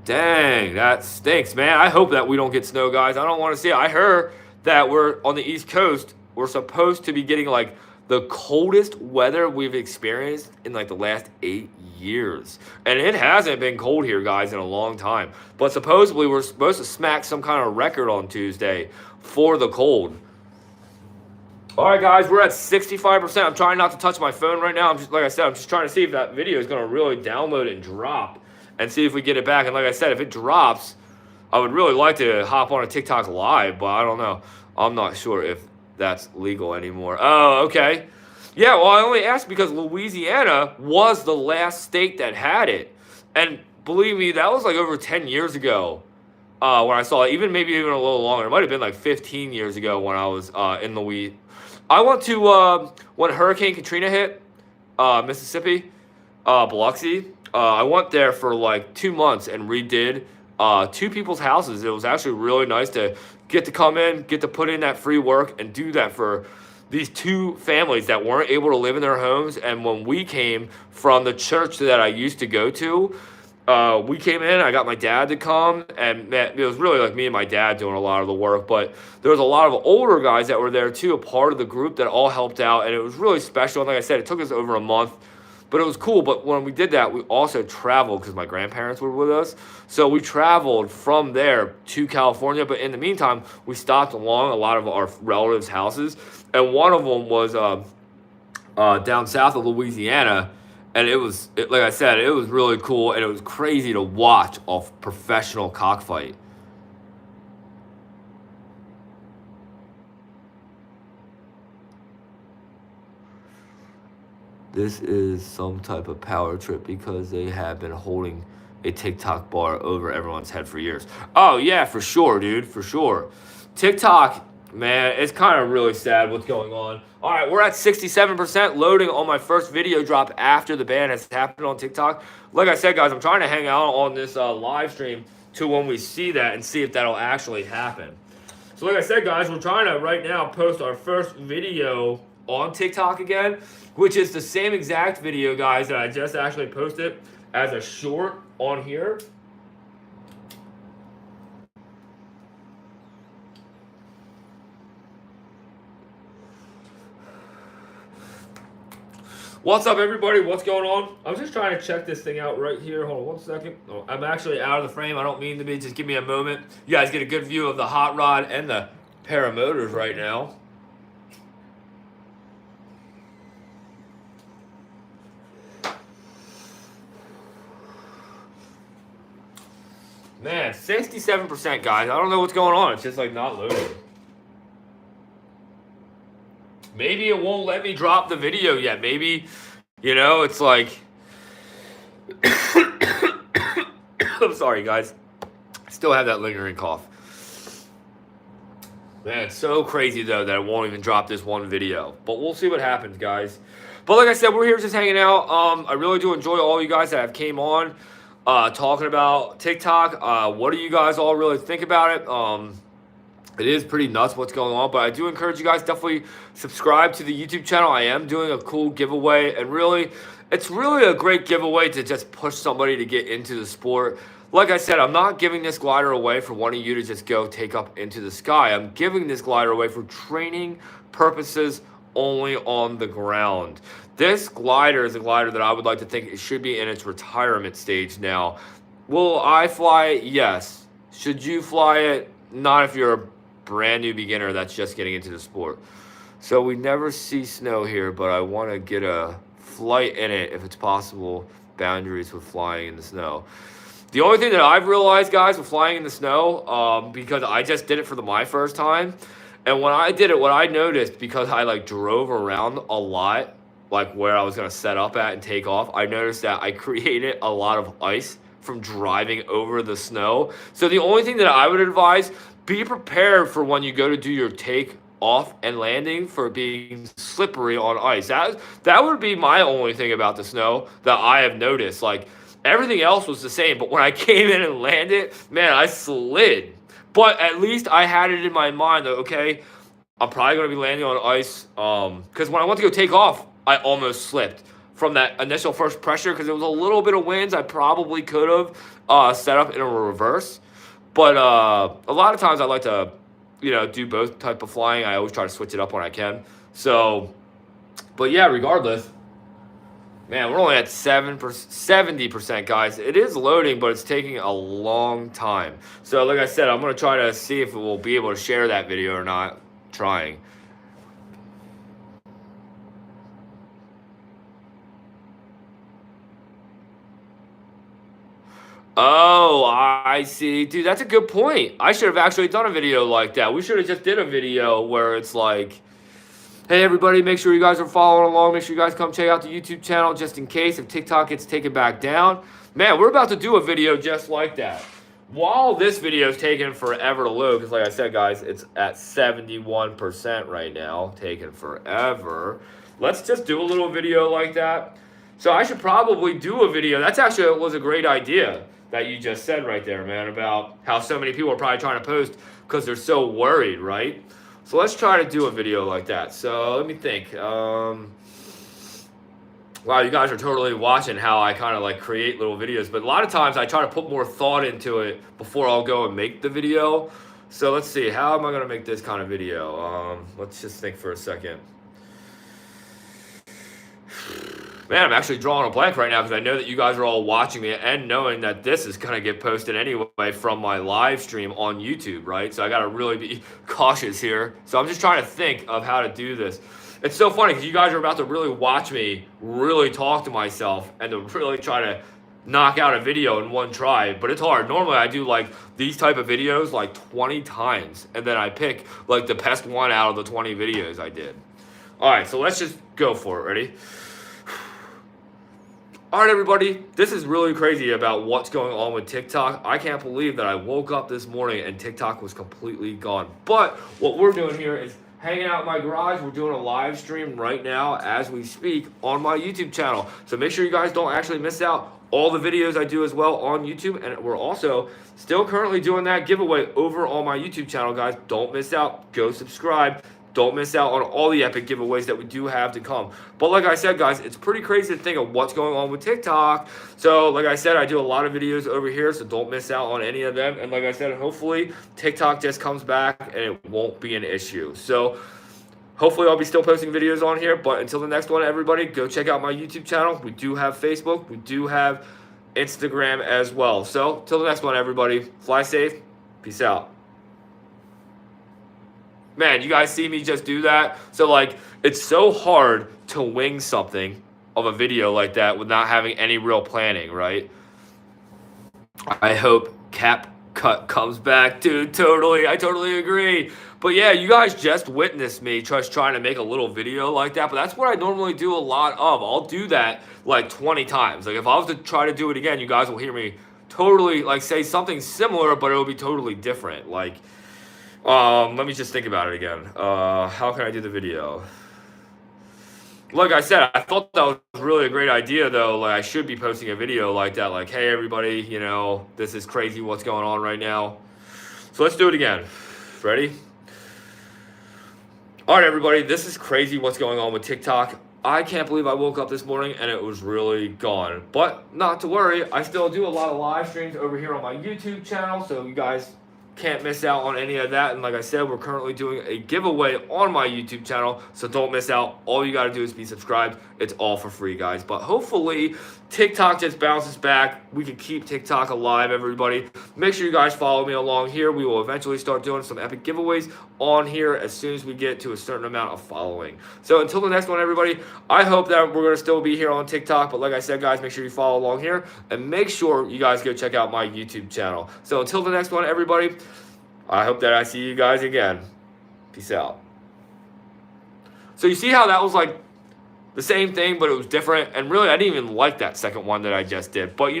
Dang, that stinks, man. I hope that we don't get snow, guys. I don't want to see it. I heard that we're on the East Coast we're supposed to be getting like the coldest weather we've experienced in like the last 8 years. And it hasn't been cold here, guys, in a long time. But supposedly we're supposed to smack some kind of record on Tuesday for the cold. All right, guys, we're at 65%. I'm trying not to touch my phone right now. I'm just, like I said, I'm just trying to see if that video is going to really download and drop and see if we get it back. And like I said, if it drops, I would really like to hop on a TikTok live, but I don't know. I'm not sure if that's legal anymore. Oh, okay. Yeah, well, I only asked because Louisiana was the last state that had it. And believe me, that was like over 10 years ago when I saw it. Maybe even a little longer. It might have been like 15 years ago when I was in Louisiana. I went to, when Hurricane Katrina hit Mississippi, Biloxi, I went there for like 2 months and redid 2 people's houses. It was actually really nice to get to come in, get to put in that free work and do that for these 2 families that weren't able to live in their homes. And when we came from the church that I used to go to, we came in, I got my dad to come, and man, it was really like me and my dad doing a lot of the work, but there was a lot of older guys that were there too, a part of the group that all helped out, and it was really special. And like I said, it took us over a month, but it was cool. But when we did that, we also traveled because my grandparents were with us. So we traveled from there to California. But in the meantime, we stopped along a lot of our relatives' houses. And one of them was down south of Louisiana. And like I said, it was really cool. And it was crazy to watch a professional cockfight. This is some type of power trip because they have been holding a TikTok bar over everyone's head for years. Oh, yeah, for sure, dude, for sure. TikTok, man, it's kind of really sad what's going on. All right, we're at 67% loading on my first video drop after the ban has happened on TikTok. Like I said, guys, I'm trying to hang out on this live stream to when we see that and see if that'll actually happen. So like I said, guys, we're trying to right now post our first video on TikTok again, which is the same exact video, guys, that I just actually posted as a short on here. What's up, everybody? What's going on? I'm just trying to check this thing out right here. Hold on 1 second. Oh, I'm actually out of the frame. I don't mean to be. Just give me a moment. You guys get a good view of the hot rod and the paramotors right now. Man, 67%, guys. I don't know what's going on. It's just like not loading. Maybe it won't let me drop the video yet. Maybe, it's like... I'm sorry, guys. I still have that lingering cough. Man, it's so crazy, though, that it won't even drop this one video. But we'll see what happens, guys. But like I said, we're here just hanging out. I really do enjoy all you guys that have came on talking about TikTok. What do you guys all really think about it? It is pretty nuts what's going on, but I do encourage you guys, definitely subscribe to the YouTube channel. I am doing a cool giveaway, and really, it's really a great giveaway to just push somebody to get into the sport. Like I said, I'm not giving this glider away for one of you to just go take up into the sky. I'm giving this glider away for training purposes only on the ground. This glider is a glider that I would like to think it should be in its retirement stage now. Will I fly it? Yes. Should you fly it? Not if you're a brand new beginner that's just getting into the sport. So we never see snow here, but I want to get a flight in it if it's possible. Boundaries with flying in the snow. The only thing that I've realized, guys, with flying in the snow, because I just did it for my first time, and when I did it, what I noticed, because I drove around a lot, where I was going to set up at and take off, I noticed that I created a lot of ice from driving over the snow. So the only thing that I would advise, be prepared for when you go to do your take off and landing for being slippery on ice. That would be my only thing about the snow that I have noticed. Everything else was the same, but when I came in and landed, man, I slid. But at least I had it in my mind that, okay, I'm probably going to be landing on ice. Because when I went to go take off, I almost slipped from that initial first pressure because there was a little bit of winds. I probably could have set up in a reverse. But a lot of times I like to do both type of flying. I always try to switch it up when I can. So, but yeah, regardless, man, we're only at 70%, guys. It is loading, but it's taking a long time. So, like I said, I'm going to try to see if we'll be able to share that video or not. Trying. Oh, I see. Dude, that's a good point. I should have actually done a video like that. We should have just did a video where it's like, hey, everybody, make sure you guys are following along. Make sure you guys come check out the YouTube channel just in case if TikTok gets taken back down. Man, we're about to do a video just like that. While this video is taking forever to load, because like I said, guys, it's at 71% right now, taking forever. Let's just do a little video like that. So I should probably do a video. That's actually was a great idea that you just said right there, man, about how so many people are probably trying to post because they're so worried, right? So let's try to do a video like that. So let me think. Wow, you guys are totally watching how I kind of like create little videos, but a lot of times I try to put more thought into it before I'll go and make the video. So let's see, how am I gonna make this kind of video? Let's just think for a second. Man, I'm actually drawing a blank right now because I know that you guys are all watching me and knowing that this is going to get posted anyway from my live stream on YouTube, right? So I got to really be cautious here. So I'm just trying to think of how to do this. It's so funny because you guys are about to really watch me really talk to myself and to really try to knock out a video in one try, but it's hard. Normally I do like these type of videos like 20 times and then I pick like the best one out of the 20 videos I did. All right, so let's just go for it. Ready? All right, everybody, this is really crazy about what's going on with TikTok. I can't believe that I woke up this morning and TikTok was completely gone. But what we're doing here is hanging out in my garage. We're doing a live stream right now as we speak on my YouTube channel. So make sure you guys don't actually miss out all the videos I do as well on YouTube. And we're also still currently doing that giveaway over on my YouTube channel, guys. Don't miss out. Go subscribe. Don't miss out on all the epic giveaways that we do have to come. But like I said, guys, it's pretty crazy to think of what's going on with TikTok. So like I said, I do a lot of videos over here, so don't miss out on any of them. And like I said, hopefully TikTok just comes back and it won't be an issue. So hopefully I'll be still posting videos on here. But until the next one, everybody, go check out my YouTube channel. We do have Facebook. We do have Instagram as well. So till the next one, everybody, fly safe. Peace out. Man, you guys see me just do that? So, like, it's so hard to wing something of a video like that with not having any real planning, right? I hope CapCut comes back, dude. Totally. I totally agree. But, yeah, you guys just witnessed me just trying to make a little video like that. But that's what I normally do a lot of. I'll do that, like, 20 times. Like, if I was to try to do it again, you guys will hear me totally, like, say something similar, but it will be totally different. Like... let me just think about it again. How can I do the video? Like I said, I thought that was really a great idea, though. Like, I should be posting a video like that. Like, hey, everybody, this is crazy what's going on right now. So let's do it again. Ready? All right, everybody, this is crazy what's going on with TikTok. I can't believe I woke up this morning and it was really gone. But not to worry, I still do a lot of live streams over here on my YouTube channel, so you guys can't miss out on any of that. And like I said, we're currently doing a giveaway on my YouTube channel, so don't miss out. All you got to do is be subscribed. It's all for free, guys. But hopefully TikTok just bounces back. We can keep TikTok alive, everybody. Make sure you guys follow me along here. We will eventually start doing some epic giveaways on here as soon as we get to a certain amount of following. So until the next one, everybody, I hope that we're going to still be here on TikTok. But like I said, guys, make sure you follow along here and make sure you guys go check out my YouTube channel. So until the next one, everybody, I hope that I see you guys again. Peace out. So you see how that was like the same thing, but it was different. And really, I didn't even like that second one that I just did. But,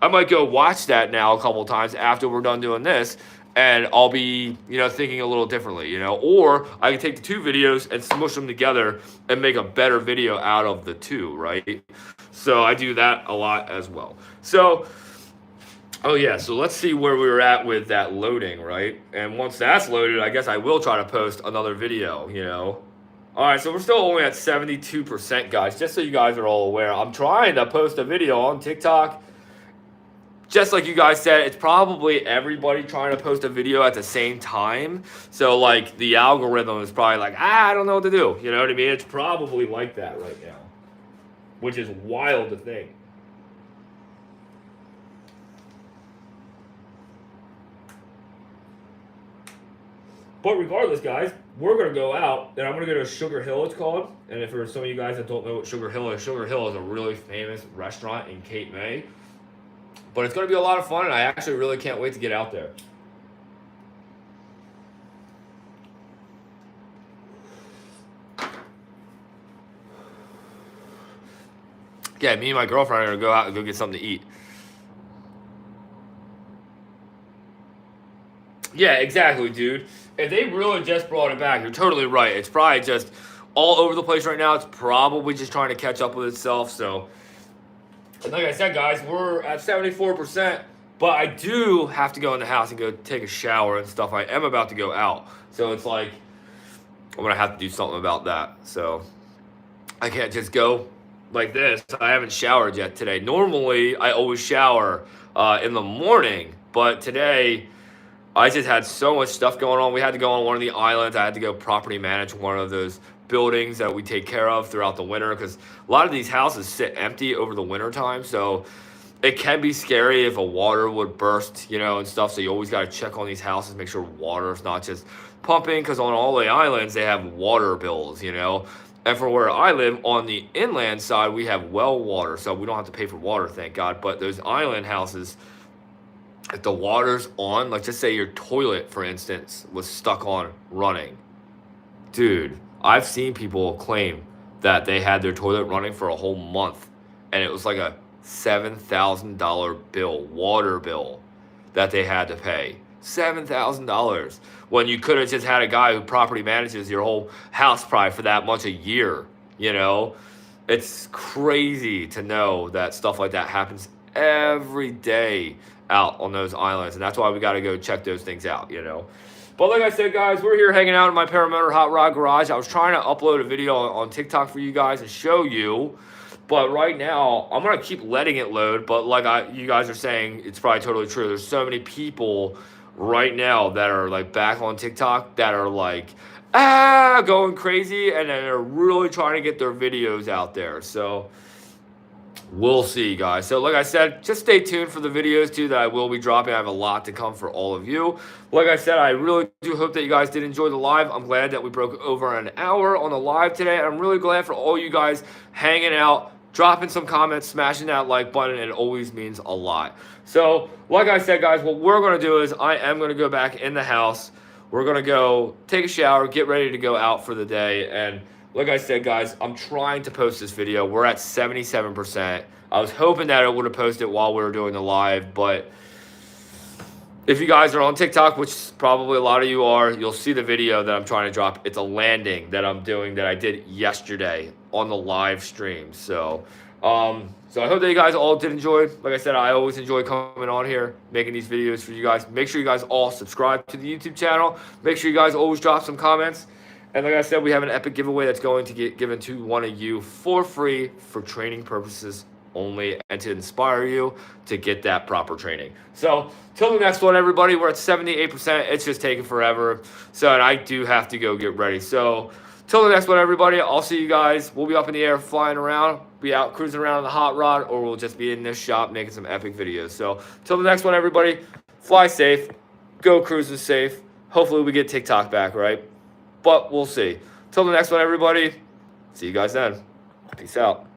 I might go watch that now a couple times after we're done doing this. And I'll be, thinking a little differently, Or I can take the two videos and smush them together and make a better video out of the two, right? So I do that a lot as well. So... oh, yeah, so let's see where we were at with that loading, right? And once that's loaded, I guess I will try to post another video, All right, so we're still only at 72%, guys, just so you guys are all aware. I'm trying to post a video on TikTok just like you guys said, it's probably everybody trying to post a video at the same time. So like the algorithm is probably like, I don't know what to do. You know what I mean? It's probably like that right now, which is wild to think. But regardless, guys, we're going to go out, and I'm going to go to Sugar Hill, it's called. And if for some of you guys that don't know what Sugar Hill is a really famous restaurant in Cape May. But it's going to be a lot of fun, and I actually really can't wait to get out there. Yeah, me and my girlfriend are going to go out and go get something to eat. Yeah, exactly, dude. If they really just brought it back, you're totally right. It's probably just all over the place right now. It's probably just trying to catch up with itself. So, and like I said, guys, we're at 74%. But I do have to go in the house and go take a shower and stuff. I am about to go out. So it's like, I'm going to have to do something about that. So I can't just go like this. I haven't showered yet today. Normally, I always shower in the morning. But today, I just had so much stuff going on. We had to go on one of the islands. I had to go property manage one of those buildings that we take care of throughout the winter, because a lot of these houses sit empty over the winter time. So it can be scary if a water would burst, you know, and stuff. So you always got to check on these houses, make sure water is not just pumping, because on all the islands, they have water bills, you know. And for where I live, on the inland side, we have well water. So we don't have to pay for water, thank God. But those island houses, if the water's on, like just say your toilet, for instance, was stuck on running. Dude, I've seen people claim that they had their toilet running for a whole month, and it was like a $7,000 bill, water bill, that they had to pay. $7,000. When you could have just had a guy who property manages your whole house probably for that much a year, you know? It's crazy to know that stuff like that happens every day out on those islands, and that's why we got to go check those things out, you know. But like I said, guys, we're here hanging out in my Paramotor Hot Rod Garage. I was trying to upload a video on TikTok for you guys and show you, but right now I'm gonna keep letting it load. But like you guys are saying, it's probably totally true. There's so many people right now that are like back on TikTok that are like going crazy, and then they're really trying to get their videos out there. So we'll see, guys. So like I said, just stay tuned for the videos too that I will be dropping. I have a lot to come for all of you. Like I said, I really do hope that you guys did enjoy the live. I'm glad that we broke over an hour on the live today. And I'm really glad for all you guys hanging out, dropping some comments, smashing that like button. It always means a lot. So like I said, guys, what we're going to do is I am going to go back in the house. We're going to go take a shower, get ready to go out for the day. And like I said, guys, I'm trying to post this video. We're at 77%. I was hoping that I would have posted while we were doing the live, but if you guys are on TikTok, which probably a lot of you are, you'll see the video that I'm trying to drop. It's a landing that I'm doing that I did yesterday on the live stream. So I hope that you guys all did enjoy. Like I said, I always enjoy coming on here, making these videos for you guys. Make sure you guys all subscribe to the YouTube channel. Make sure you guys always drop some comments. And like I said, we have an epic giveaway that's going to get given to one of you for free for training purposes only, and to inspire you to get that proper training. So till the next one, everybody, we're at 78%. It's just taking forever. So, and I do have to go get ready. So till the next one, everybody, I'll see you guys. We'll be up in the air flying around, be out cruising around on the hot rod, or we'll just be in this shop making some epic videos. So till the next one, everybody, fly safe, go cruising safe. Hopefully we get TikTok back, right? But we'll see. Till the next one, everybody. See you guys then. Peace out.